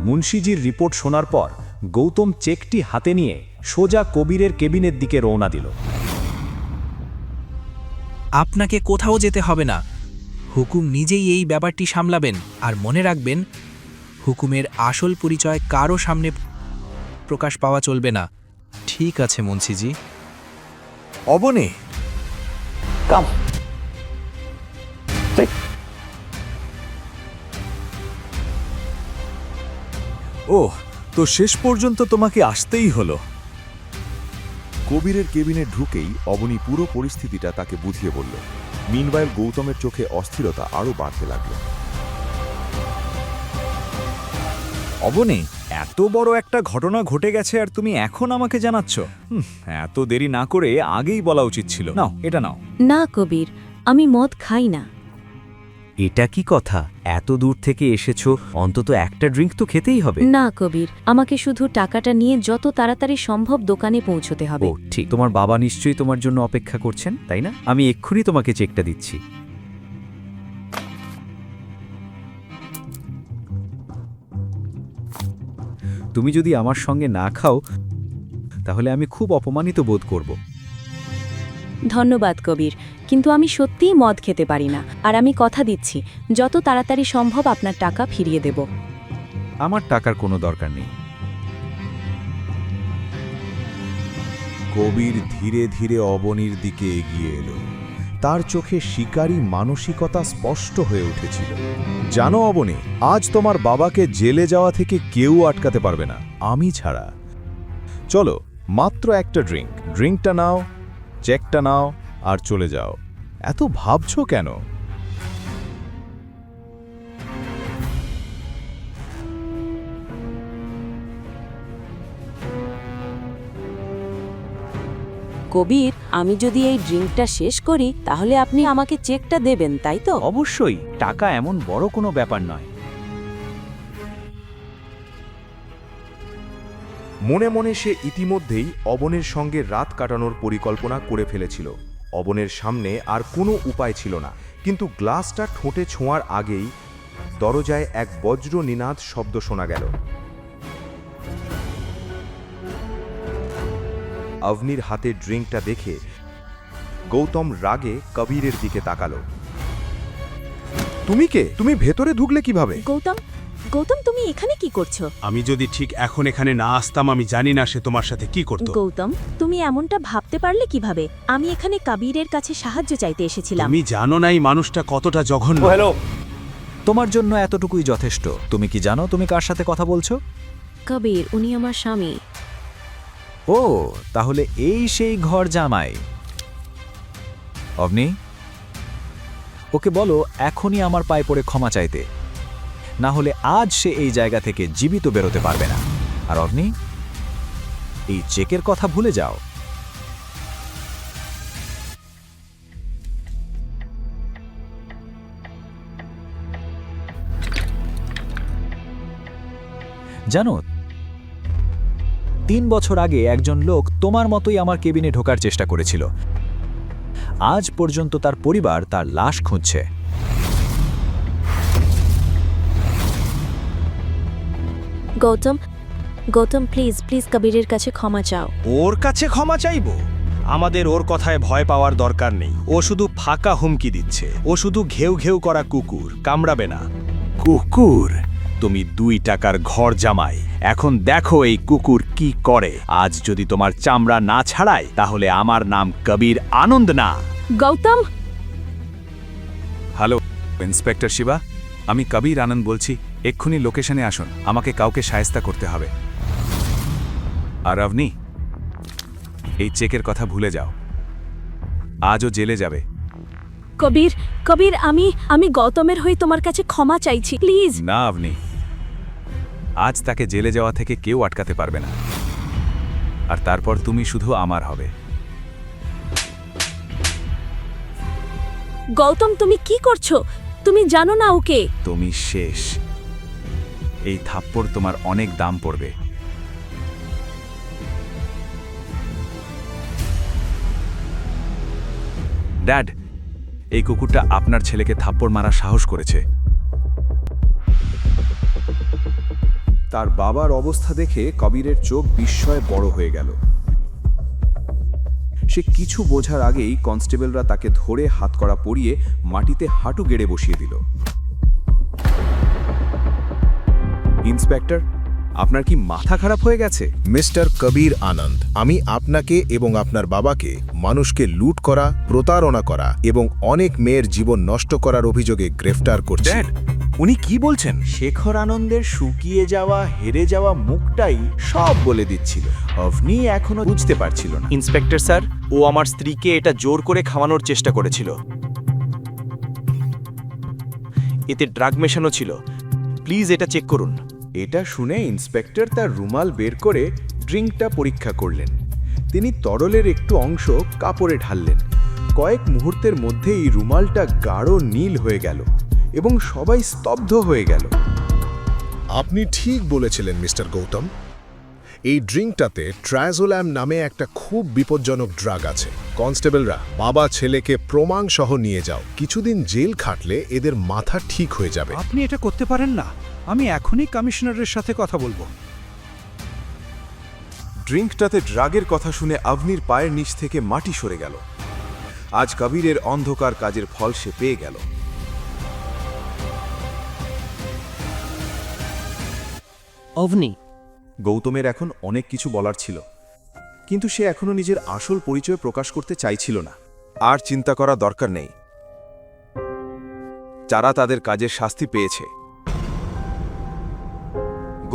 মুন্সিজির রিপোর্ট শোনার পর গৌতম চেকটি হাতে নিয়ে সোজা কবিরের কেবিনের দিকে রওনা দিল। আপনাকে কোথাও যেতে হবে না, হুকুম নিজেই এই ব্যাপারটি সামলাবেন। আর মনে রাখবেন, হুকুমের আসল পরিচয় কারও সামনে প্রকাশ পাওয়া চলবে না। ঠিক আছে মুন্সিজি। অবনী, ওহ, তো শেষ পর্যন্ত তোমাকে আসতেই হলো। কবিরের কেবিনে ঢুকেই অবনী পুরো পরিস্থিতিটা তাকে বুঝিয়ে বলল। মিনওয়াইল গৌতমের চোখে অস্থিরতা আরও বাড়তে লাগল। অবনী, এত বড় একটা ঘটনা ঘটে গেছে আর তুমি এখন আমাকে জানাচ্ছ? এত দেরি না করে আগেই বলা উচিত ছিল। নাও, এটা নাও। না কবির, আমি মদ খাই না। এটা কি কথা? এত দূর থেকে এসেছো, অন্তত একটা ড্রিঙ্ক তো খেতেই হবে। না কবির, আমাকে শুধু টাকাটা নিয়ে যত তাড়াতাড়ি সম্ভব দোকানে পৌঁছতে হবে। ও ঠিক, তোমার বাবা নিশ্চয়ই তোমার জন্য অপেক্ষা করছেন, তাই না? আমি এক্ষুনি তোমাকে চেকটা দিচ্ছি। তুমি যদি আমার সঙ্গে না খাও তাহলে আমি খুব অপমানিত বোধ করব। ধন্যবাদ কবির, কিন্তু আমি সত্যিই মদ খেতে পারি না। আর আমি কথা দিচ্ছি, যত তাড়াতাড়ি সম্ভব আপনার টাকা ফিরিয়ে দেব। আমার টাকার কোনো দরকার নেই। কবির ধীরে ধীরে অবনীর দিকে এগিয়ে এলো। তার চোখে শিকারী মানসিকতা স্পষ্ট হয়ে উঠেছিল। জানো অবনী, আজ তোমার বাবাকে জেলে যাওয়া থেকে কেউ আটকাতে পারবে না, আমি ছাড়া। চলো, মাত্র একটা ড্রিঙ্কটা নাও, চেকটা নাও আর চলে যাও। এত ভাবছো কেন? কবির, আমি যদি এই ড্রিঙ্কটা শেষ করি তাহলে আপনি আমাকে চেকটা দেবেন, তাই তো? অবশ্যই, টাকা এমন বড় কোনো ব্যাপার নয়। মনে মনে সে ইতিমধ্যেই অবনের সঙ্গে রাত কাটানোর পরিকল্পনা করে ফেলেছিল। অবনের সামনে আর কোনো উপায় ছিল না, কিন্তু গ্লাসটা ঠোঁটে ছোঁয়ার আগেই দরজায় এক বজ্র নিনাদ শব্দ শোনা গেল। অভনির হাতে ড্রিঙ্কটা দেখে গৌতম রাগে কবিরের দিকে তাকালো। তুমি কে? তুমি ভেতরে ঢুকলে কিভাবে? গৌতম গৌতম তুমি এখানে কি করছো? আমি যদি ঠিক এখন এখানে না আসতাম, আমি জানি না সে তোমার সাথে কি করত। গৌতম তুমি এমনটা ভাবতে পারলে কিভাবে? আমি এখানে কবিরের কাছে সাহায্য চাইতে এসেছিলাম। তুমি জানো না এই মানুষটা কতটা জঘন্য। হ্যালো, তোমার জন্য এতটুকুই যথেষ্ট। তুমি কি জানো তুমি কার সাথে কথা বলছো? কবির, উনি আমার স্বামী। ও, তাহলে এই সেই ঘর জামাই। অভনি, ওকে বলো এখনই আমার পায়ে পড়ে ক্ষমা চাইতে, না হলে আজ সে এই জায়গা থেকে জীবিত বেরোতে পারবে না। আর অভনি, এই চেকের কথা ভুলে যাও। জানো, 3 বছর আগে একজন লোক তোমার মতোই আমার কেবিনে ঢোকার চেষ্টা করেছিল। আজ পর্যন্ত তার পরিবার তার লাশ খুঁজছে। গৌতম গৌতম প্লিজ প্লিজ কবিরের কাছে ক্ষমা চাও। ওর কাছে ক্ষমা চাইবো? আমাদের ওর কথায় ভয় পাওয়ার দরকার নেই। ও শুধু ফাঁকা হুমকি দিচ্ছে। ও শুধু ঘেউ ঘেউ করা কুকুর, কামড়াবে না। কুকুর? তুমি 2 টাকার ঘর জামাই। এখন দেখো এই কুকুর কি করে। আজ যদি তোমার চামড়া না ছাড়ায় তাহলে আমার নাম কবির আনন্দ না। গৌতম! হ্যালো ইন্সপেক্টর শিবা, আমি কবির আনন্দ বলছি। এক্ষুনি লোকেশনে আসুন, আমাকে কাউকে শায়েস্তা করতে হবে। আর অভনি, এই চেকের কথা ভুলে যাও। আজও জেলে যাবে। কবির কবির, আমি গৌতমের হয়ে তোমার কাছে ক্ষমা চাইছি, প্লিজ। না অভনি, আজ তাকে জেলে যাওয়া থেকে কেউ আটকাতে পারবে না। আর তারপর তুমি শুধু আমার হবে। গৌতম তুমি কি করছো? তুমি জানো না ওকে। তুমি শেষ। এই থাপ্পড় তোমার অনেক দাম পড়বে। ড্যাড, এই কুকুরটা আপনার ছেলেকে থাপ্পড় মারার সাহস করেছে। তার বাবার অবস্থা দেখে কবিরের চোখ বিস্ময়ে বড় হয়ে গেল। সে কিছু বোঝার আগেই কনস্টেবলরা তাকে ধরে হাতকড়া পরিয়ে মাটিতে হাঁটু গেড়ে বসিয়ে দিল। ইন্সপেক্টর, আপনার কি মাথা খারাপ হয়ে গেছে? মিস্টার কবির আনন্দ, আমি আপনাকে এবং আপনার বাবাকে মানুষকে লুট করা, প্রতারণা করা এবং অনেক মেয়ের জীবন নষ্ট করার অভিযোগে গ্রেফতার করছি। ড্যাড, উনি কি বলছেন? শেখর আনন্দের শুকিয়ে যাওয়া, হেরে যাওয়া মুখটাই সব বলে দিচ্ছিল। অভনি এখনো বুঝতে পারছিল না। ইন্সপেক্টর স্যার, ও আমার স্ত্রীকে এটা জোর করে খাওয়ানোর চেষ্টা করেছিল। এতে ড্রাগ মেশানো ছিল। প্লিজ এটা চেক করুন। এটা শুনে ইন্সপেক্টর তার রুমাল বের করে ড্রিঙ্কটা পরীক্ষা করলেন। তিনি তরলের একটু অংশ কাপড়ে ঢাললেন। কয়েক মুহূর্তের মধ্যেই রুমালটা গাঢ় নীল হয়ে গেল এবং সবাই স্তব্ধ হয়ে গেল। আপনি ঠিক বলেছিলেন মিস্টার গৌতম। এই ড্রিঙ্কটাতে ট্রাজোল্যাম নামে একটা খুব বিপজ্জনক ড্রাগ আছে। কনস্টেবলরা বাবা ছেলেকে প্রমাণ সহ নিয়ে যাও। কিছুদিন জেল খাটলে এদের মাথা ঠিক হয়ে যাবে। আপনি এটা করতে পারেন না। আমি এখনই কমিশনারের সাথে কথা বলবো। ড্রিঙ্কটাতে ড্রাগের কথা শুনে অভনির পায়ের নিচ থেকে মাটি সরে গেল। আজ কবিরের অন্ধকার কাজের ফল সে পেয়ে গেল। অভনি, গৌতমের এখন অনেক কিছু বলার ছিল, কিন্তু সে এখনো নিজের আসল পরিচয় প্রকাশ করতে চাইছিল না। আর চিন্তা করা দরকার নেই। যারা তাদের কাজের শাস্তি পেয়েছে।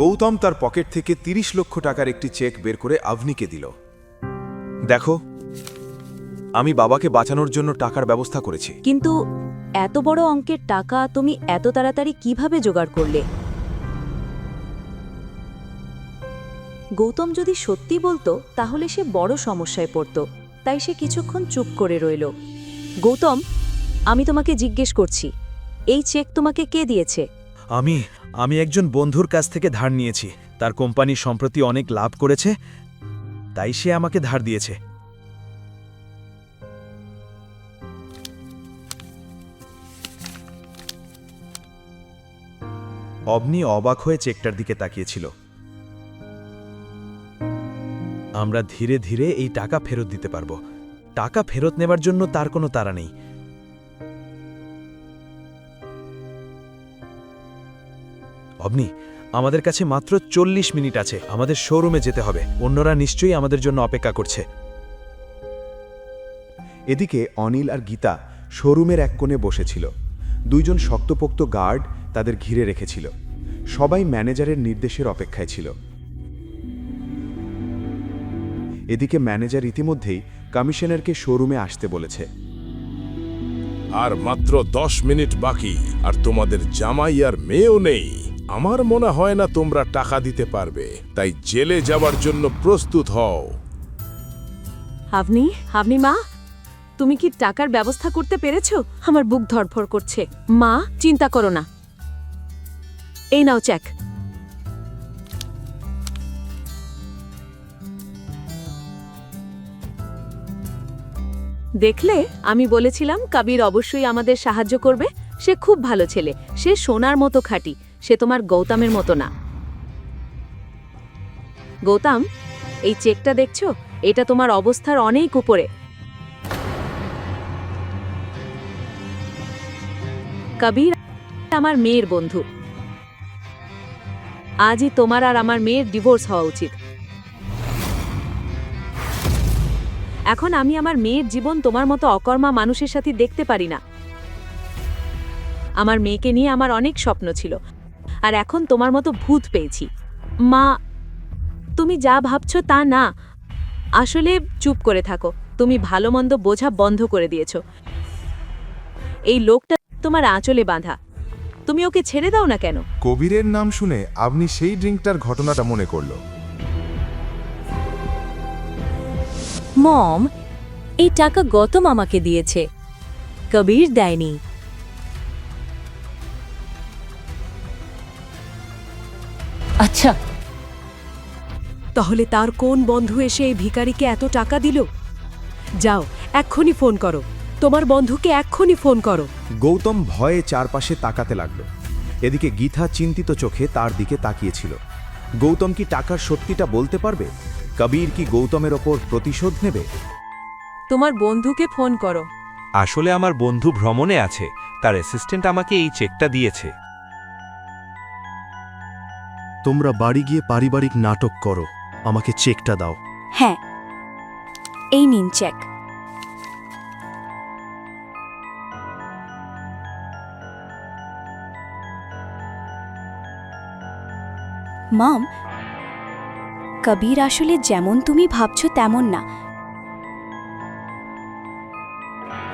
গৌতম তার পকেট থেকে 30 লক্ষ টাকার একটি চেক বের করে অভনিকে দিল। দেখো, আমি বাবাকে বাঁচানোর জন্য টাকার ব্যবস্থা করেছি। কিন্তু এত বড় অঙ্কের টাকা তুমি এত তাড়াতাড়ি কিভাবে জোগাড় করলে? গৌতম যদি সত্যি বলতো তাহলে সে বড় সমস্যায় পড়ত, তাই সে কিছুক্ষণ চুপ করে রইল। গৌতম, আমি তোমাকে জিজ্ঞেস করছি, এই চেক তোমাকে কে দিয়েছে? আমি একজন বন্ধুর কাছ থেকে ধার নিয়েছি। তার কোম্পানি সম্প্রতি অনেক লাভ করেছে, তাই সে আমাকে ধার দিয়েছে। অভনি অবাক হয়ে চেকটার দিকে তাকিয়েছিল। আমরা ধীরে ধীরে এই টাকা ফেরত দিতে পারবো। টাকা ফেরত নেবার জন্য তার কোনো তাড়া নেই। অবনি, আমাদের কাছে মাত্র 40 মিনিট আছে। আমাদের শোরুমে যেতে হবে। অন্যরা নিশ্চয়ই আমাদের জন্য অপেক্ষা করছে। এদিকে অনিল আর গীতা শোরুমের এক কোণে বসেছিল। দুইজন শক্তপোক্ত গার্ড তাদের ঘিরে রেখেছিল। সবাই ম্যানেজারের নির্দেশের অপেক্ষায় ছিল। এদিকে ম্যানেজার ইতিমধ্যেই কমিশনারকে শোরুমে আসতে বলেছে। আর মাত্র 10 মিনিট বাকি, আর তোমাদের জামাই আর মেয়েও নেই। আমার মনে হয় না তোমরা টাকা দিতে পারবে, তাই জেলে যাওয়ার জন্য প্রস্তুত হও। আপনি মা, তুমি কি টাকার ব্যবস্থা করতে পেরেছো? আমার বুক ধড়ফড় করছে। মা, চিন্তা করো না, এই নাও চেক। দেখলে, আমি বলেছিলাম কবির অবশ্যই আমাদের সাহায্য করবে। সে খুব ভালো ছেলে, সে সোনার মতো খাঁটি। সে তোমার গৌতমের মতো না। গৌতম, এই চেকটা দেখছো? এটা তোমার অবস্থার অনেক উপরে। কবির আমার মেয়ের বন্ধু। আজই তোমার আর আমার মেয়ের ডিভোর্স হওয়া উচিত। এখন আমি আমার মেয়ের জীবন তোমার মতো অকর্মা মানুষের সাথে দেখতে পারি না। আমার মেয়েকে নিয়ে আমার অনেক স্বপ্ন ছিল, আর এখন তোমার মতো ভূত পেয়েছি। মা, তুমি যা ভাবছো তা না। আসলে চুপ করে থাকো। তুমি ভালো মন্দ বোঝা বন্ধ করে দিয়েছো। এই লোকটা তোমার আঁচলে বাঁধা। তুমি ওকে ছেড়ে দাও না কেন? কবিরের নাম শুনে আপনি সেই ড্রিঙ্কটার ঘটনাটা মনে করল। মম, এই টাকা গৌতম আমাকে দিয়েছে, কবির দেয়নি। আচ্ছা, তাহলে তার কোন বন্ধু এসে এই ভিখারিকে এত টাকা দিল? যাও, এক্ষুনি ফোন করো। তোমার বন্ধুকে এক্ষুনি ফোন করো। গৌতম ভয়ে চারপাশে তাকাতে লাগল। এদিকে গীতা চিন্তিত চোখে তার দিকে তাকিয়েছিল। গৌতম কি টাকার সত্যিটা বলতে পারবে? কবির কি গৌতমের ওপর প্রতিশোধ নেবে? তোমার বন্ধুকে ফোন করো। আসলে আমার বন্ধু ভ্রমণে আছে, তার অ্যাসিস্ট্যান্ট আমাকে এই চেকটা দিয়েছে। তোমরা বাড়ি গিয়ে পারিবারিক নাটক করো। আমাকে চেকটা দাও। হ্যাঁ, এই নিন চেক। মম, কবির আসলে যেমন তুমি ভাবছো তেমন না।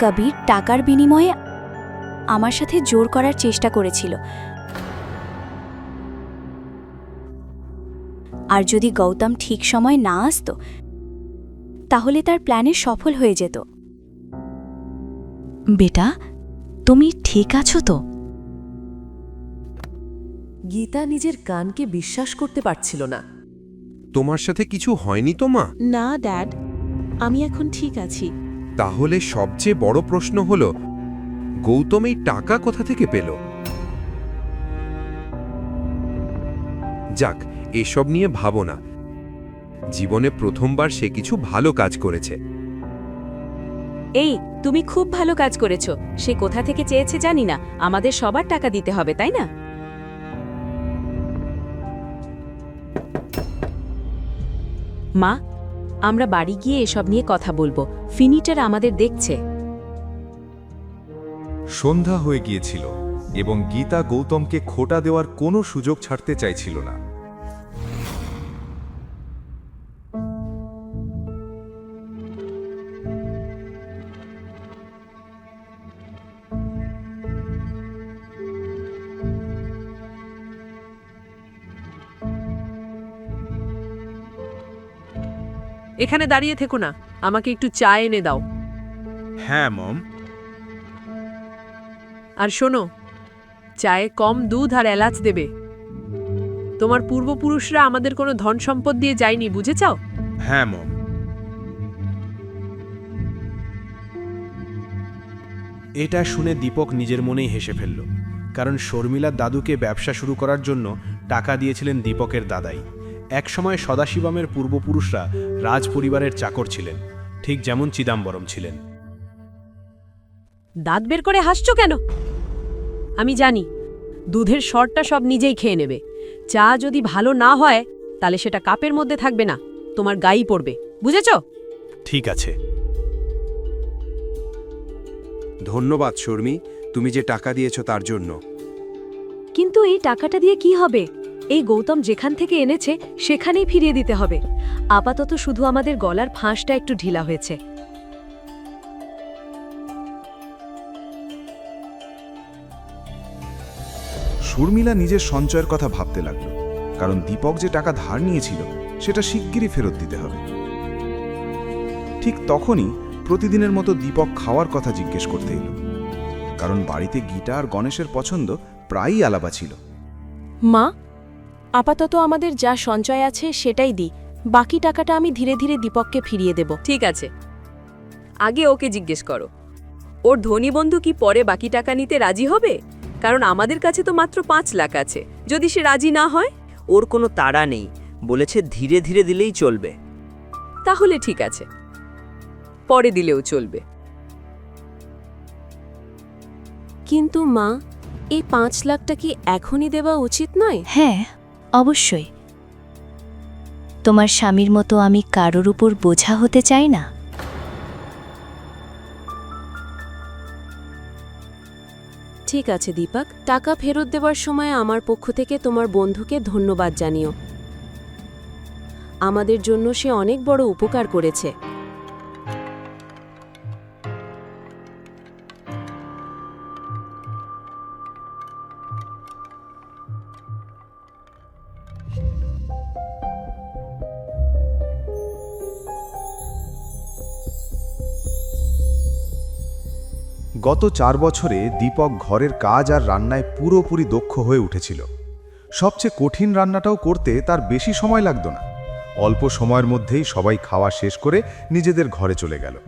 কবির টাকার বিনিময়ে আমার সাথে জোর করার চেষ্টা করেছিল। আর যদি গৌতম ঠিক সময় না আসতো, তাহলে তার প্ল্যানে সফল হয়ে যেত। বেটা, তুমি ঠিক আছো তো? গীতা নিজের কানকে বিশ্বাস করতে পারছিল না। তোমার সাথে কিছু হয়নি তো মা? না ড্যাড, আমি এখন ঠিক আছি। তাহলে সবচেয়ে বড় প্রশ্ন হলো, গৌতম এই টাকা কোথা থেকে পেল? যাক, এসব নিয়ে ভাবো না। জীবনে প্রথমবার সে কিছু ভালো কাজ করেছে। এই, তুমি খুব ভালো কাজ করেছো। সে কোথা থেকে চেয়েছে জানি না, আমাদের সবার টাকা দিতে হবে, তাই না? মা, আমরা বাড়ি গিয়ে এসব নিয়ে কথা বলবো। ফিনিটার আমাদের দেখছে। সন্ধ্যা হয়ে গিয়েছিল এবং গীতা গৌতমকে খোটা দেওয়ার কোনো সুযোগ ছাড়তে চাইছিল না। এখানে দাঁড়িয়ে থেকো না, আমাকে একটু চা এনে দাও। হ্যাঁ মম। আর শোনো, চায়ে কম দুধ আর এলাচ দেবে। তোমার পূর্বপুরুষরা আমাদের কোনো ধন সম্পদ দিয়ে যায়নি, বুঝেছাও? হ্যাঁ মম। এটা শুনে দীপক নিজের মনেই হেসে ফেলল, কারণ শর্মিলার দাদুকে ব্যবসা শুরু করার জন্য টাকা দিয়েছিলেন দীপকের দাদাই। একসময় সদাশিবমের পূর্বপুরুষরা রাজ পরিবারের চাকর ছিলেন, ঠিক যেমন চিদাম্বরম ছিলেন। দাঁত বের করে হাসছো কেন? আমি জানি দুধের শরটা সব নিজেই খেয়ে নেবে। চা যদি ভালো না হয় তাহলে সেটা কাপের মধ্যে থাকবে না, তোমার গায়ে পড়বে, বুঝেছো? ঠিক আছে। ধন্যবাদ শর্মী, তুমি যে টাকা দিয়েছো তার জন্য। কিন্তু এই টাকাটা দিয়ে কি হবে? এই গৌতম যেখান থেকে এনেছে সেখানেই ফিরিয়ে দিতে হবে। আপাতত শুধু আমাদের গলার ফাঁসটা একটু ঢিলা হয়েছে। শর্মিলা নিজের সঞ্চয়ের কথা ভাবতে লাগল, কারণ দীপক যে টাকা ধার নিয়েছিল সেটা শিগগিরই ফেরত দিতে হবে। ঠিক তখনই প্রতিদিনের মতো দীপক খাওয়ার কথা জিজ্ঞেস করতে এলো, কারণ বাড়িতে গীতা আর গণেশের পছন্দ প্রায়ই আলাদা ছিল। মা, আপাতত আমাদের যা সঞ্চয় আছে সেটাই দিই, বাকি টাকাটা আমি ধীরে ধীরে দীপককে ফিরিয়ে দেব। ঠিক আছে, আগে ওকে জিজ্ঞেস করো ওর ধনী বন্ধু কি পরে বাকি টাকা নিতে রাজি হবে, কারণ আমাদের কাছে তো মাত্র 5 লাখ আছে। যদি সে রাজি না হয়? ওর কোনো তাড়া নেই, বলেছে ধীরে ধীরে দিলেই চলবে। তাহলে ঠিক আছে, পরে দিলেও চলবে। কিন্তু মা, এই 5 লাখটা কি এখনই দেওয়া উচিত নয়? হ্যাঁ, অবশ্যই। তোমার স্বামীর মতো আমি কারোর উপর বোঝা হতে চাই না। ঠিক আছে দীপক, টাকা ফেরত দেওয়ার সময় আমার পক্ষ থেকে তোমার বন্ধুকে ধন্যবাদ জানিও। আমাদের জন্য সে অনেক বড় উপকার করেছে। গত 4 বছরে দীপক ঘরের কাজ আর রান্নায় পুরোপুরি দক্ষ হয়ে উঠেছিল। সবচেয়ে কঠিন রান্নাটাও করতে তার বেশি সময় লাগতো না। অল্প সময়ের মধ্যেই সবাই খাওয়া শেষ করে নিজেদের ঘরে চলে গেল।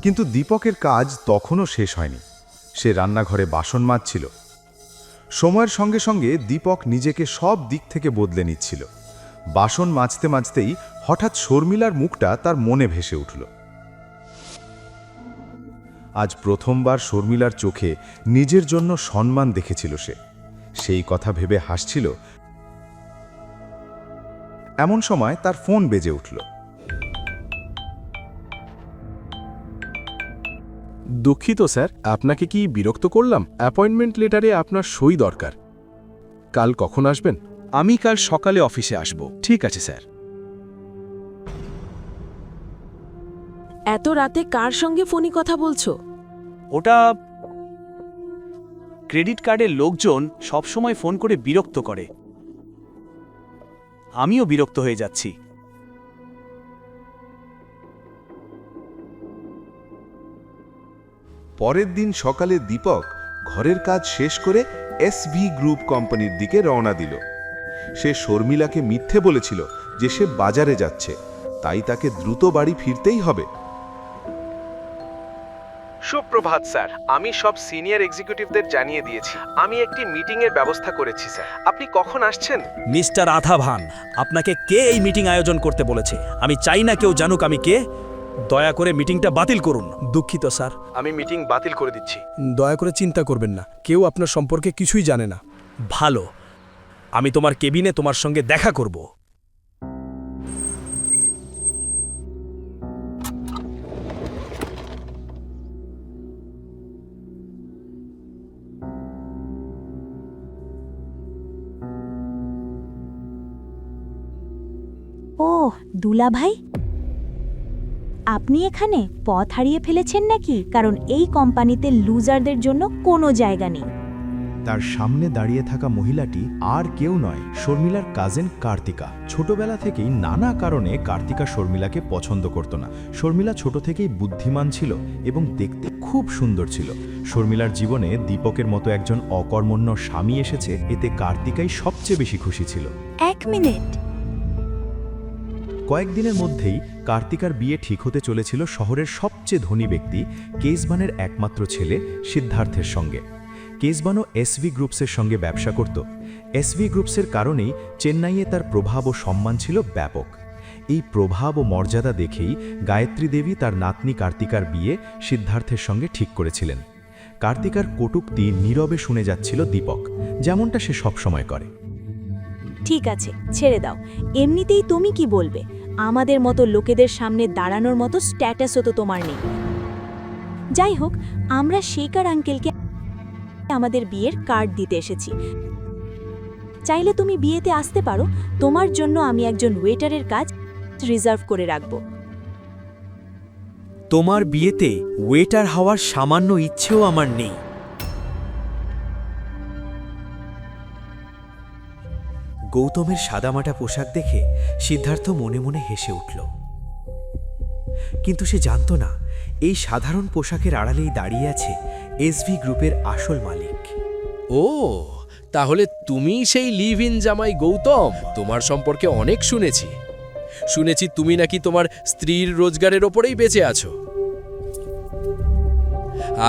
কিন্তু দীপকের কাজ তখনও শেষ হয়নি। সে রান্নাঘরে বাসন মাজছিল। সময়ের সঙ্গে সঙ্গে দীপক নিজেকে সব দিক থেকে বদলে নিচ্ছিল। বাসন মাজতে মাজতেই হঠাৎ শর্মিলার মুখটা তার মনে ভেসে উঠল। আজ প্রথমবার শর্মিলার চোখে নিজের জন্য সম্মান দেখেছিল সে। সেই কথা ভেবে হাসছিল। এমন সময় তার ফোন বেজে উঠল। দুঃখিত স্যার, আপনাকে কি বিরক্ত করলাম? অ্যাপয়েন্টমেন্ট লেটারে আপনার সই দরকার। কাল কখন আসবেন? আমি কাল সকালে অফিসে আসব। ঠিক আছে স্যার। এত রাতে কার সঙ্গে ফোনে কথা বলছো? ওটা ক্রেডিট কার্ডের লোকজন সবসময় ফোন করে বিরক্ত করে। আমিও বিরক্ত হয়ে যাচ্ছি। পরের দিন সকালে দীপক ঘরের কাজ শেষ করে এসভি গ্রুপ কোম্পানির দিকে রওনা দিল। সে শর্মিলাকে মিথ্যে বলেছিল যে সে বাজারে যাচ্ছে, তাই তাকে দ্রুত বাড়ি ফিরতেই হবে। সুপ্রভাত স্যার, আমি সব সিনিয়র এক্সিকিউটিভদের জানিয়ে দিয়েছি। আমি একটি মিটিংয়ের ব্যবস্থা করেছি স্যার। আপনি কখন আসছেন? মিস্টার আথাভান, আপনাকে কে এই মিটিং আয়োজন করতে বলেছে? আমি চাই না কেউ জানুক আমি কে। দয়া করে মিটিংটা বাতিল করুন। দুঃখিত স্যার। আমি মিটিং বাতিল করে দিচ্ছি। দয়া করে চিন্তা করবেন না, কেউ আপনার সম্পর্কে কিছুই জানে না। ভালো, আমি তোমার কেবিনে তোমার সঙ্গে দেখা করব। ও দুলাভাই, আপনি এখানে পথ হারিয়ে ফেলেছেন নাকি? কারণ এই কোম্পানিতে লুজারদের জন্য কোনো জায়গা নেই। তার সামনে দাঁড়িয়ে থাকা মহিলাটি আর কেউ নয়, শর্মিলার কাজিন কার্তিকা। ছোটবেলা থেকেই নানা কারণে কার্তিকা শর্মিলাকে পছন্দ করত না। শর্মিলা ছোট থেকেই বুদ্ধিমান ছিল এবং দেখতে খুব সুন্দর ছিল। শর্মিলার জীবনে দীপকের মতো একজন অকর্মণ্য স্বামী এসেছে, এতে কার্তিকাই সবচেয়ে বেশি খুশি ছিল। 1 মিনিট। কয়েকদিনের মধ্যেই কার্তিকার বিয়ে ঠিক হতে চলেছিল শহরের সবচেয়ে ধনী ব্যক্তি কেসবানের একমাত্র ছেলে সিদ্ধার্থের সঙ্গে। কেসবানও এসভি গ্রুপসের সঙ্গে ব্যবসা করত। এসভি গ্রুপসের কারণেই চেন্নাইয়ে তার প্রভাব ও সম্মান ছিল ব্যাপক। এই প্রভাব ও মর্যাদা দেখেই গায়ত্রী দেবী তার নাতনি কার্তিকার বিয়ে সিদ্ধার্থের সঙ্গে ঠিক করেছিলেন। কার্তিকার কটূক্তি নীরবে শুনে যাচ্ছিল দীপক, যেমনটা সে সবসময় করে। ঠিক আছে, ছেড়ে দাও। এমনিতেই তুমি কি বলবে? আমাদের মতো লোকেদের সামনে দাঁড়ানোর মতো স্ট্যাটাসও তো তোমার নেই। যাই হোক, আমরা শেখর আঙ্কেলকে আমাদের বিয়ের কার্ড দিতে এসেছি। চাইলে তুমি বিয়েতে আসতে পারো। তোমার জন্য আমি একজন ওয়েটারের কাজ রিজার্ভ করে রাখব। তোমার বিয়েতে ওয়েটার হওয়ার সামান্য ইচ্ছেও আমার নেই। গৌতমের সাদামাটা পোশাক দেখে সিদ্ধার্থ মনে মনে হেসে উঠল, কিন্তু সে জানত না এই সাধারণ পোশাকের আড়ালেই দাঁড়িয়ে আছে এসভি গ্রুপের আসল মালিক। ও, তাহলে তুমি সেই লিভ ইন জামাই গৌতম। তোমার সম্পর্কে অনেক শুনেছি তুমি নাকি তোমার স্ত্রীর রোজগারের ওপরেই বেঁচে আছো।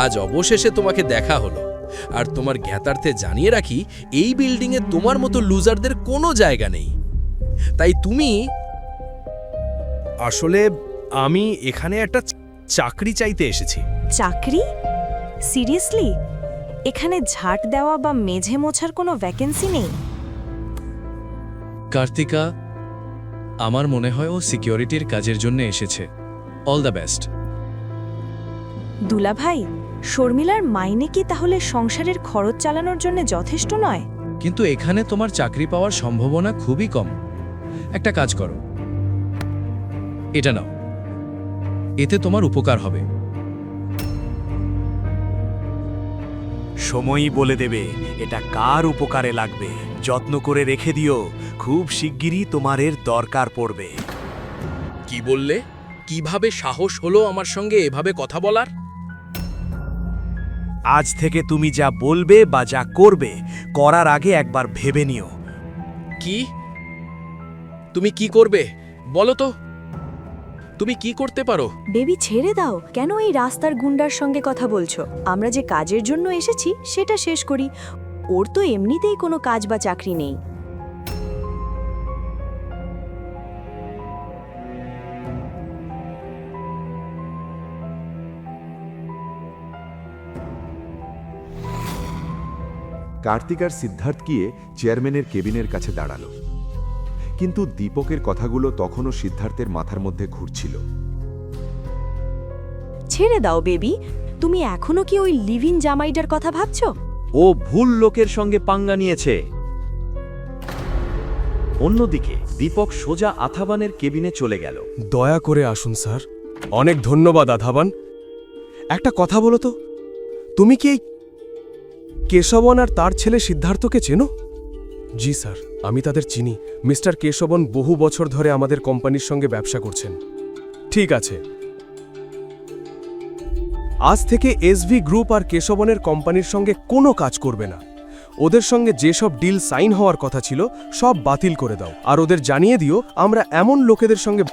আজ অবশেষে তোমাকে দেখা হলো। আর তোমার জ্ঞাতার্থে জানিয়ে রাখি, এই বিল্ডিংয়ে তোমার মতো লুজারদের কোনো জায়গা নেই। তাই তুমি... আসলে আমি এখানে একটা চাকরি চাইতে এসেছি। চাকরি? সিরিয়াসলি? এখানে ঝাঁট দেওয়া বা মেঝে মোছার কোনো ভ্যাকেন্সি নেই? কার্তিকা, আমার মনে হয় ও সিকিউরিটির কাজের জন্য এসেছে। All the best. দুলাভাই, শর্মিলার মাইনে কি তাহলে সংসারের খরচ চালানোর জন্য যথেষ্ট নয়? কিন্তু এখানে তোমার চাকরি পাওয়ার সম্ভাবনা খুবই কম। একটা কাজ করো, এটা নাও, এতে তোমার উপকার হবে। সময়ই বলে দেবে এটা কার উপকারে লাগবে। যত্ন করে রেখে দিও, খুব শিগগিরই তোমার এর দরকার পড়বে। কি বললে? কিভাবে সাহস হলো আমার সঙ্গে এভাবে কথা বলার? আজ থেকে তুমি যা বলবে বা যা করবে, করার আগে একবার ভেবে নিও। কি? তুমি কি করবে বলো তো? তুমি কি করতে পারো? বেবি, ছেড়ে দাও। কেন এই রাস্তার গুন্ডার সঙ্গে কথা বলছো? আমরা যে কাজের জন্য এসেছি সেটা শেষ করি। ওর তো এমনিতেই কোনো কাজ বা চাকরি নেই। কার্তিক আর সিদ্ধার্থ গিয়ে চেয়ারম্যানের কেবিনের কাছে দাঁড়ালো, কিন্তু দীপকের কথাগুলো তখনও সিদ্ধার্থের মাথার মধ্যে ঘুরছিল। ছেড়ে দাও বেবি, তুমি এখনো কি ওই লিভ ইন জামাইটার কথা ভাবছো? ও ভুল লোকের সঙ্গে পাঙ্গা নিয়েছে। অন্যদিকে দীপক সোজা আথাবানের কেবিনে চলে গেল। দয়া করে আসুন স্যার। অনেক ধন্যবাদ আধাবান। একটা কথা বলো তো, তুমি কি এই কেশবন আর তার ছেলে সিদ্ধার্থকে চেনো? জি স্যার, আমি তাদের চিনি। মিস্টার কেশবন বহু বছর ধরে আমাদের কোম্পানির সঙ্গে ব্যবসা করছেন। ঠিক আছে, আজ থেকে এসভি গ্রুপ আর কেশবনের কোম্পানির সঙ্গে কোনো কাজ করবে না। ওদের সঙ্গে যেসব ডিল সাইন হওয়ার কথা ছিল সব বাতিল করে দাও। আর ওদের জানিয়ে দিও, আমরা এমন লোকেদের সঙ্গে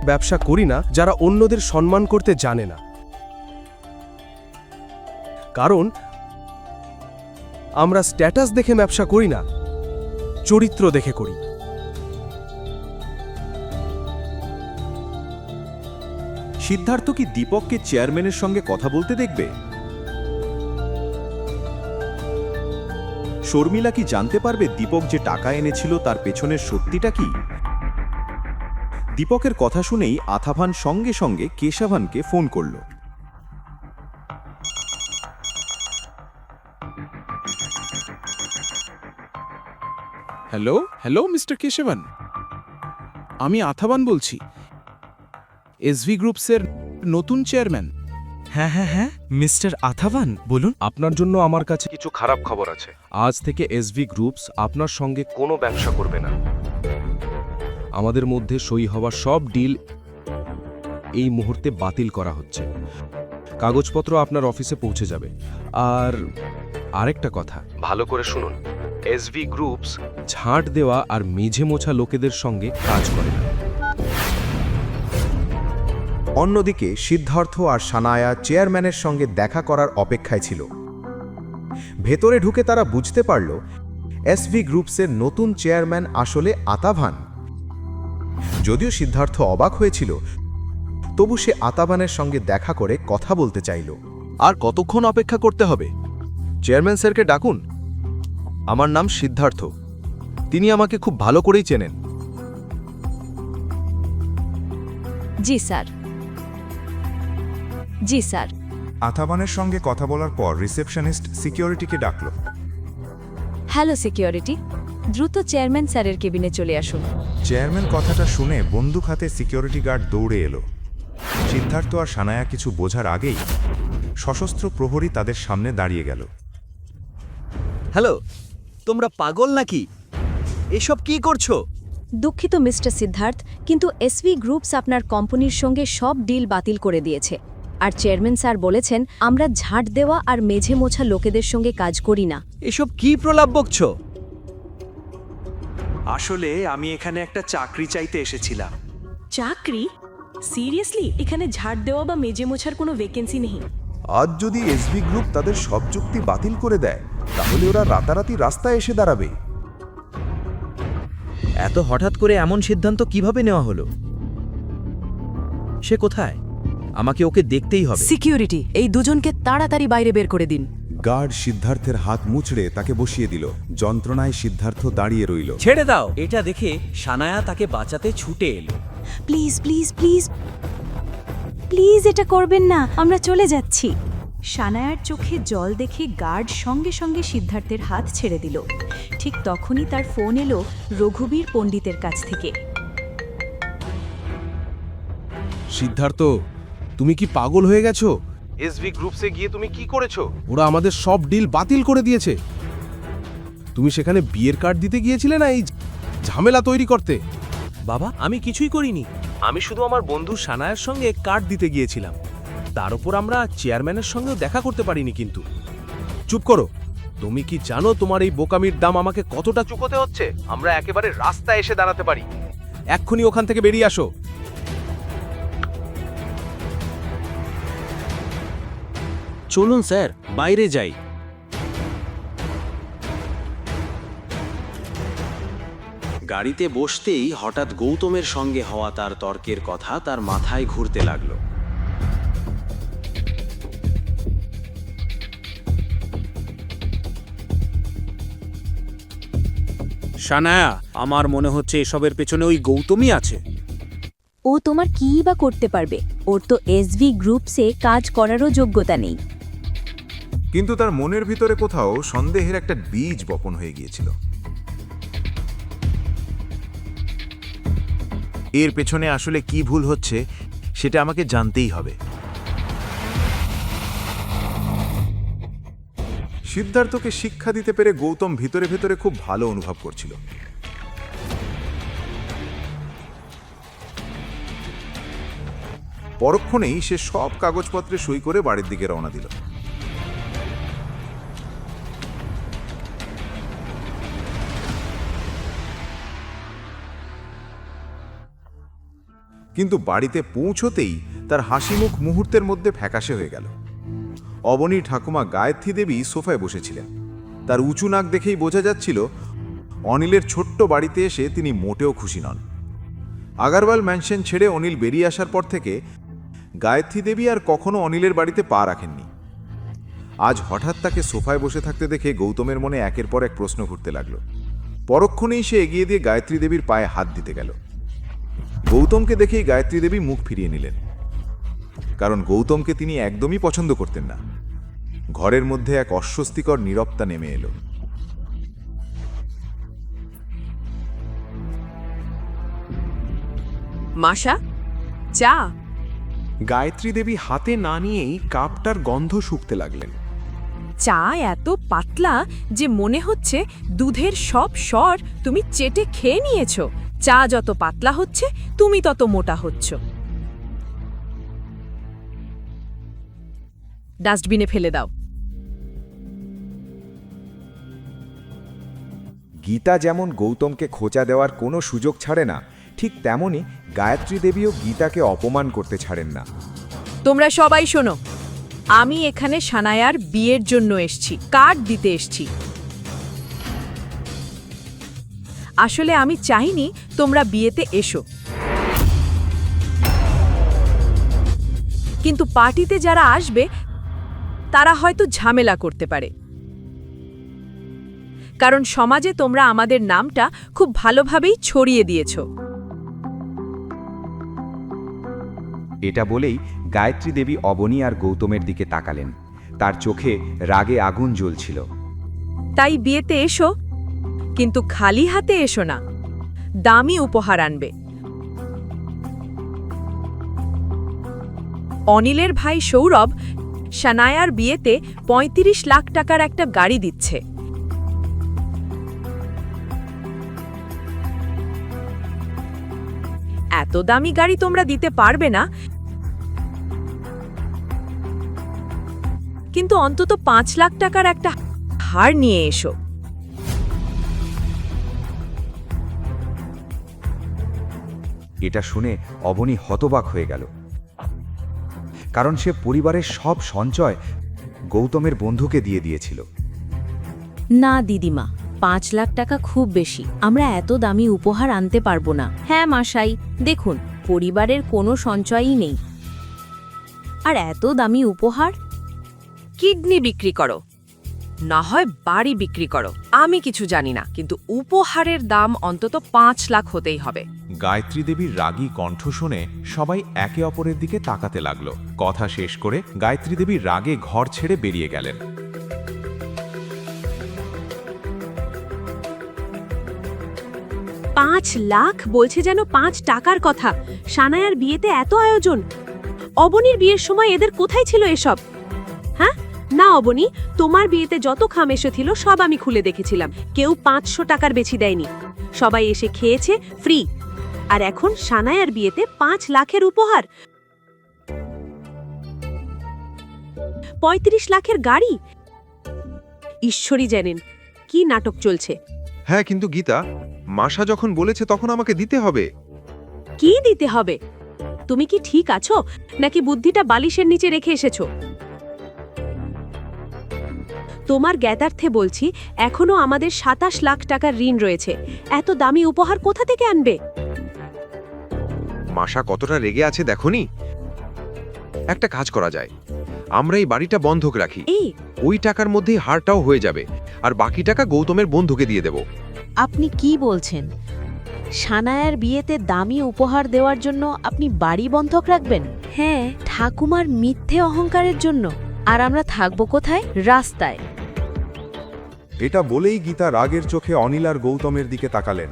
ব্যবসা করি না যারা অন্যদের সম্মান করতে জানে না। কারণ আমরা স্ট্যাটাস দেখে ব্যবসা করি না, চরিত্র দেখে করি। সিদ্ধার্থ কি দীপককে চেয়ারম্যানের সঙ্গে কথা বলতে দেখবে? শর্মিলা কি জানতে পারবে দীপক যে টাকা এনেছিল তার পেছনের সত্যিটা কি? দীপকের কথা শুনেই আথাভান সঙ্গে সঙ্গে কেশাভানকে ফোন করল। হ্যালো হ্যালো মিস্টার কেশবন, আমি আথাবান বলছি, এসভি গ্রুপসের নতুন চেয়ারম্যান। হ্যাঁ মিস্টার আথাভান বলুন। আপনার জন্য আমার কাছে কিছু খারাপ খবর আছে। আজ থেকে এসভি গ্রুপস আপনার সঙ্গে কোনো ব্যবসা করবে না। আমাদের মধ্যে সই হওয়া সব ডিল এই মুহূর্তে বাতিল করা হচ্ছে। কাগজপত্র আপনার অফিসে পৌঁছে যাবে। আর আরেকটা কথা, ভালো করে শুনুন, এসভি গ্রুপস ঝাঁট দেওয়া আর মেঝে মোছা লোকেদের সঙ্গে কাজ করে না। অন্যদিকে সিদ্ধার্থ আর সানায়া চেয়ারম্যানের সঙ্গে দেখা করার অপেক্ষায় ছিল। ভেতরে ঢুকে তারা বুঝতে পারল এসভি গ্রুপসের নতুন চেয়ারম্যান আসলে আতাভান। যদিও সিদ্ধার্থ অবাক হয়েছিল, তবু সে আতাভানের সঙ্গে দেখা করে কথা বলতে চাইল। আর কতক্ষণ অপেক্ষা করতে হবে? চেয়ারম্যান স্যারকে ডাকুন। আমার নাম সিদ্ধার্থ, তিনি আমাকে খুব ভালো করেই চেনেন। জি স্যার। জি স্যার। আতাভানের সঙ্গে কথা বলার পর রিসেপশনিস্ট সিকিউরিটিকে ডাকল। হ্যালো সিকিউরিটি, দ্রুত চেয়ারম্যান স্যারের কেবিনে চলে আসুন। চেয়ারম্যান কথাটা শুনে বন্দুক হাতে সিকিউরিটি গার্ড দৌড়ে এলো। সিদ্ধার্থ আর সানায়া কিছু বোঝার আগেই সশস্ত্র প্রহরী তাদের সামনে দাঁড়িয়ে গেল। হ্যালো, তোমরা পাগল নাকি? এসব কি করছো? দুঃখিত মিস্টার সিদ্ধার্থ, কিন্তু এসভি গ্রুপস আপনার কোম্পানির সঙ্গে সব ডিল বাতিল করে দিয়েছে। আর চেয়ারম্যান স্যার বলেছেন আমরা ঝাঁট দেওয়া আর মেঝে মোছা লোকেদের সঙ্গে কাজ করি না। এসব কি প্রলাপ বকছো? আসলে আমি এখানে একটা চাকরি চাইতে এসেছিলাম। চাকরি? সিরিয়াসলি? এখানে ঝাড় দেওয়া বা মেজে মোছার কোনো ভ্যাকেন্সি নেই। আজ যদি এসভি গ্রুপ তাদের সব চুক্তি বাতিল করে দেয়, তাহলে ওরা রাতারাতি রাস্তায় এসে দাঁড়াবে। এত হঠাৎ করে এমন সিদ্ধান্ত কিভাবে নেওয়া হলো? সে কোথায়? আমাকে ওকে দেখতেই হবে। সিকিউরিটি, এই দুজনকে তাড়াতাড়ি বাইরে বের করে দিন। গার্ড সিদ্ধার্থের হাত মুচড়ে তাকে বসিয়ে দিল। যন্ত্রণায় সিদ্ধার্থ দাঁড়িয়ে রইল। ছেড়ে দাও। এটা দেখে সানায়া তাকে বাঁচাতে ছুটে এলো। প্লিজ প্লিজ প্লিজ প্লিজ, এটা করবেন না, আমরা চলে যাচ্ছি। সানায়ার চোখে জল দেখে গার্ড সঙ্গে সঙ্গে সিদ্ধার্থের হাত ছেড়ে দিল। ঠিক তখনই তার ফোন এলো রঘুবীর পণ্ডিতের কাছ থেকে। সিদ্ধার্থ, তুমি কি পাগল হয়ে গেছো? এসভি গ্রুপসে গিয়ে তুমি কি করেছো? ওরা আমাদের সব ডিল বাতিল করে দিয়েছে। তুমি সেখানে বিয়ের কার্ড দিতে গিয়েছিলে না এই ঝামেলা তৈরি করতে? বাবা, আমি কিছুই করিনি। আমি শুধু আমার বন্ধু সানায়ার সঙ্গে কার্ড দিতে গিয়েছিলাম। তার উপর আমরা চেয়ারম্যানের সঙ্গেও দেখা করতে পারিনি। কিন্তু চুপ করো। তুমি কি জানো তোমার এই বোকামির দাম আমাকে কতটা চুকোতে হচ্ছে? আমরা একেবারে রাস্তায় এসে দাঁড়াতে পারি। এক্ষুনি ওখান থেকে বেরিয়ে আসো। চলুন স্যার, বাইরে যাই। গাড়িতে বসতেই হঠাৎ গৌতমের সঙ্গে হওয়া তার তর্কের কথা তার মাথায় ঘুরতে লাগলো। সানায়া, আমার মনে হচ্ছে এসবের পেছনে ওই গৌতমই আছে। ও তোমার কী বা করতে পারবে? ওর তো এসভি গ্রুপসে কাজ করারও যোগ্যতা নেই। কিন্তু তার মনের ভিতরে কোথাও সন্দেহের একটা বীজ বপন হয়ে গিয়েছিল। এর পেছনে আসলে কি ভুল হচ্ছে সেটা আমাকে জানতেই হবে। সিদ্ধার্থকে শিক্ষা দিতে পেরে গৌতম ভিতরে ভিতরে খুব ভালো অনুভব করছিল। পরক্ষণেই সে সব কাগজপত্রে সই করে বাড়ির দিকে রওনা দিল। কিন্তু বাড়িতে পৌঁছতেই তার হাসিমুখ মুহূর্তের মধ্যে ফ্যাকাশে হয়ে গেল। অবনী ঠাকুমা গায়ত্রী দেবী সোফায় বসেছিলেন। তার উঁচু নাক দেখেই বোঝা যাচ্ছিল অনিলের ছোট্ট বাড়িতে এসে তিনি মোটেও খুশি নন। আগারওয়াল ম্যানশন ছেড়ে অনিল বেরিয়ে আসার পর থেকে গায়ত্রী দেবী আর কখনো অনিলের বাড়িতে পা রাখেননি। আজ হঠাৎ তাকে সোফায় বসে থাকতে দেখে গৌতমের মনে একের পর এক প্রশ্ন ঘুরতে লাগলো। পরক্ষণেই সে এগিয়ে দিয়ে গায়ত্রী দেবীর পায়ে হাত দিতে গেল। গৌতমকে দেখেই গায়ত্রী দেবী মুখ ফিরিয়ে নিলেন, কারণ গৌতমকে তিনি একদমই পছন্দ করতেন না। ঘরের মধ্যে এক অস্বস্তিকর নীরবতা নেমে এলো। মাশা, চা। গায়ত্রী দেবী হাতে না নিয়েই কাপটার গন্ধ শুকতে লাগলেন। চা এত পাতলা যে মনে হচ্ছে দুধের সব স্বর তুমি চেটে খেয়ে নিয়েছো। চা যত পাতলা হচ্ছে তুমি তত মোটা হচ্ছ। ডাস্টবিনে ফেলে দাও। গীতা যেমন গৌতমকে খোঁচা দেওয়ার কোনো সুযোগ ছাড়ে না, ঠিক তেমনি গায়ত্রী দেবীও গীতাকে অপমান করতে ছাড়েন না। তোমরা সবাই শোনো, আমি এখানে সানায়ার বিয়ের জন্য এসছি, কার্ড দিতে এসছি। আসলে আমি চাইনি তোমরা বিয়েতে এসো, কিন্তু পার্টিতে যারা আসবে তারা হয়তো ঝামেলা করতে পারে, কারণ সমাজে তোমরা আমাদের নামটা খুব ভালোভাবেই ছড়িয়ে দিয়েছো। এটা বলেই গায়ত্রী দেবী অবনী আর গৌতমের দিকে তাকালেন। তার চোখে রাগে আগুন জ্বলছিল। তাই বিয়েতে এসো, কিন্তু খালি হাতে এসো না, দামি উপহার আনবে। অনিলের ভাই সৌরভ সানায়ার বিয়েতে ৩৫ লাখ টাকার একটা গাড়ি দিচ্ছে। এত দামি গাড়ি তোমরা দিতে পারবে না, কিন্তু অন্তত ৫ লাখ টাকার একটা হার নিয়ে এসো। এটা শুনে অবনী হতবাক হয়ে গেল, কারণ সে পরিবারের সব সঞ্চয় গৌতমের বন্ধুকে দিয়ে দিয়েছিল। না দিদিমা, ৫ লাখ টাকা খুব বেশি, আমরা এত দামি উপহার আনতে পারবো না। হ্যাঁ মশাই, দেখুন পরিবারের কোনো সঞ্চয়ই নেই, আর এত দামি উপহার। কিডনি বিক্রি করো, না হয় বাড়ি বিক্রি করো, আমি কিছু জানি না, কিন্তু উপহারের দাম অন্তত ৫ লাখ হতেই হবে। গায়ত্রী দেবীর রাগী কণ্ঠ শুনে সবাই একে অপরের দিকে তাকাতে লাগলো। কথা শেষ করে গায়ত্রী দেবী রাগে ঘর ছেড়ে বেরিয়ে গেলেন। ৫ লাখ বলছে যেন ৫ টাকার কথা। সানায়ার বিয়েতে এত আয়োজন, অবনীর বিয়ের সময় এদের কোথায় ছিল এসব? হ্যাঁ না অবনী, তোমার বিয়েতে যত খাম এসেছিল সব আমি খুলে দেখেছিলাম, কেউ ৫০০ টাকার বেশি দেয়নি, সবাই এসে খেয়েছে ফ্রি। আর এখন সানায়ার বিয়েতে ৫ লাখের উপহার, ৩৫ লাখের গাড়ি। ঈশ্বরই জানেন কি নাটক চলছে। হ্যাঁ, কিন্তু গীতা, মাসা যখন বলেছে তখন আমাকে দিতে হবে। কি দিতে হবে? তুমি কি ঠিক আছো, নাকি বুদ্ধিটা বালিশের নিচে রেখে এসেছো? তোমার জ্ঞাতার্থে বলছি, এখনো আমাদের ২৭ লাখ টাকার ঋণ রয়েছে, এত দামি উপহার কোথা থেকে আনবে? মাসা কতটা রেগে আছে দেখোনি? একটা কাজ করা যায়, আমরা এই বাড়িটা বন্ধক রাখি, ওই টাকার মধ্যেই হারটাও হয়ে যাবে, আর বাকি টাকা গৌতমের বন্ধুকে দিয়ে দেব। আপনি কি বলছেন? সানায়ার বিয়েতে দামি উপহার দেওয়ার জন্য আপনি বাড়ি বন্ধক রাখবেন? হ্যাঁ, ঠাকুমার মিথ্যে অহংকারের জন্য। আর আমরা থাকবো কোথায়? রাস্তায়। এটা বলেই গীতা রাগের চোখে অনিল আর গৌতমের দিকে তাকালেন।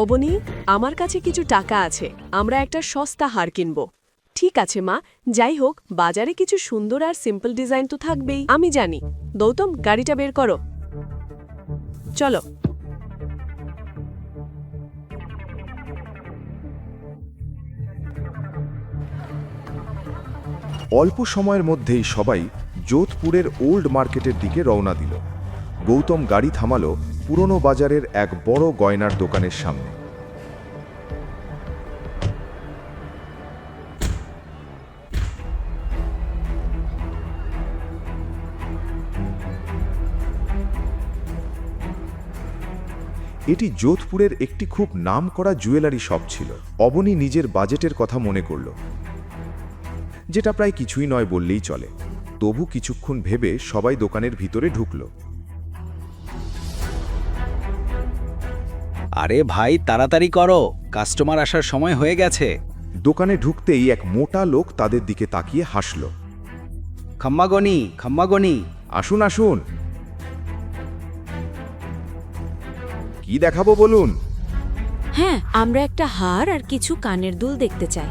অবনী, আমার কাছে কিছু টাকা আছে, আমরা একটা সস্তা হার কিনব। ঠিক আছে মা, যাই হোক বাজারে কিছু সুন্দর আর সিম্পল ডিজাইন তো থাকবেই, আমি জানি। গৌতম, গাড়িটা বের করো, চলো। অল্প সময়ের মধ্যেই সবাই যোধপুরের ওল্ড মার্কেটের দিকে রওনা দিল। গৌতম গাড়ি থামালো পুরনো বাজারের এক বড় গয়নার দোকানের সামনে। এটি যোধপুরের একটি খুব নামকরা জুয়েলারি শপ ছিল। অবনী নিজের বাজেটের কথা মনে করল, যেটা প্রায় কিছুই নয় বললেই চলে। তবু কিছুক্ষণ ভেবে সবাই দোকানের ভিতরে ঢুকল। আরে ভাই, তাড়াতাড়ি করো, কাস্টমার আসার সময় হয়ে গেছে। দোকানে ঢুকতেই এক মোটা লোক তাদের দিকে তাকিয়ে হাসল। খাম্মাগনি, খাম্মাগনি, আসুন আসুন, কি দেখাবো বলুন? হ্যাঁ, আমরা একটা হার আর কিছু কানের দুল দেখতে চাই।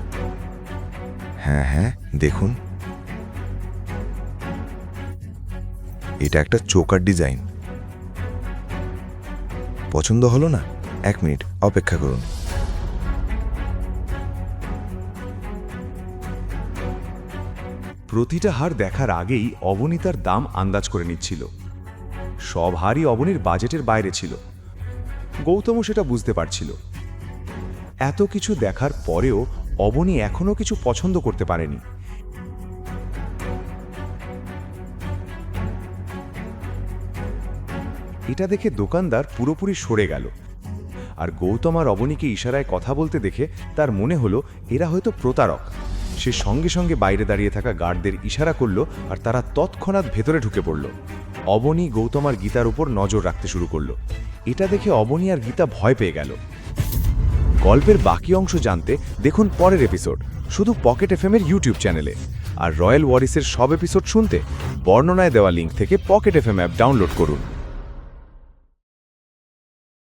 হ্যাঁ হ্যাঁ, দেখুন, এটা একটা চোকার ডিজাইন। পছন্দ হলো না? 1 মিনিট অপেক্ষা করুন। প্রতিটা হার দেখার আগেই অবনী তার দাম আন্দাজ করে নিচ্ছিল। সব হারই অবনীর বাজেটের বাইরে ছিল। গৌতমও সেটা বুঝতে পারছিল। এত কিছু দেখার পরেও অবনী এখনো কিছু পছন্দ করতে পারেনি। এটা দেখে দোকানদার পুরোপুরি সরে গেল, আর গৌতম আর অবনীকে ইশারায় কথা বলতে দেখে তার মনে হলো এরা হয়তো প্রতারক। সে সঙ্গে সঙ্গে বাইরে দাঁড়িয়ে থাকা গার্ডদের ইশারা করল, আর তারা তৎক্ষণাৎ ভেতরে ঢুকে পড়ল। অবনী, গৌতম আর গীতার উপর নজর রাখতে শুরু করলো। এটা দেখে অবনী আর গীতা ভয় পেয়ে গেল। গল্পের বাকি অংশ জানতে দেখুন পরের এপিসোড, শুধু পকেট এফএম-এর ইউটিউব চ্যানেলে। আর রয়্যাল ওয়ারিসের সব এপিসোড শুনতে বর্ণনায় দেওয়া লিঙ্ক থেকে পকেট এফএম অ্যাপ ডাউনলোড করুন।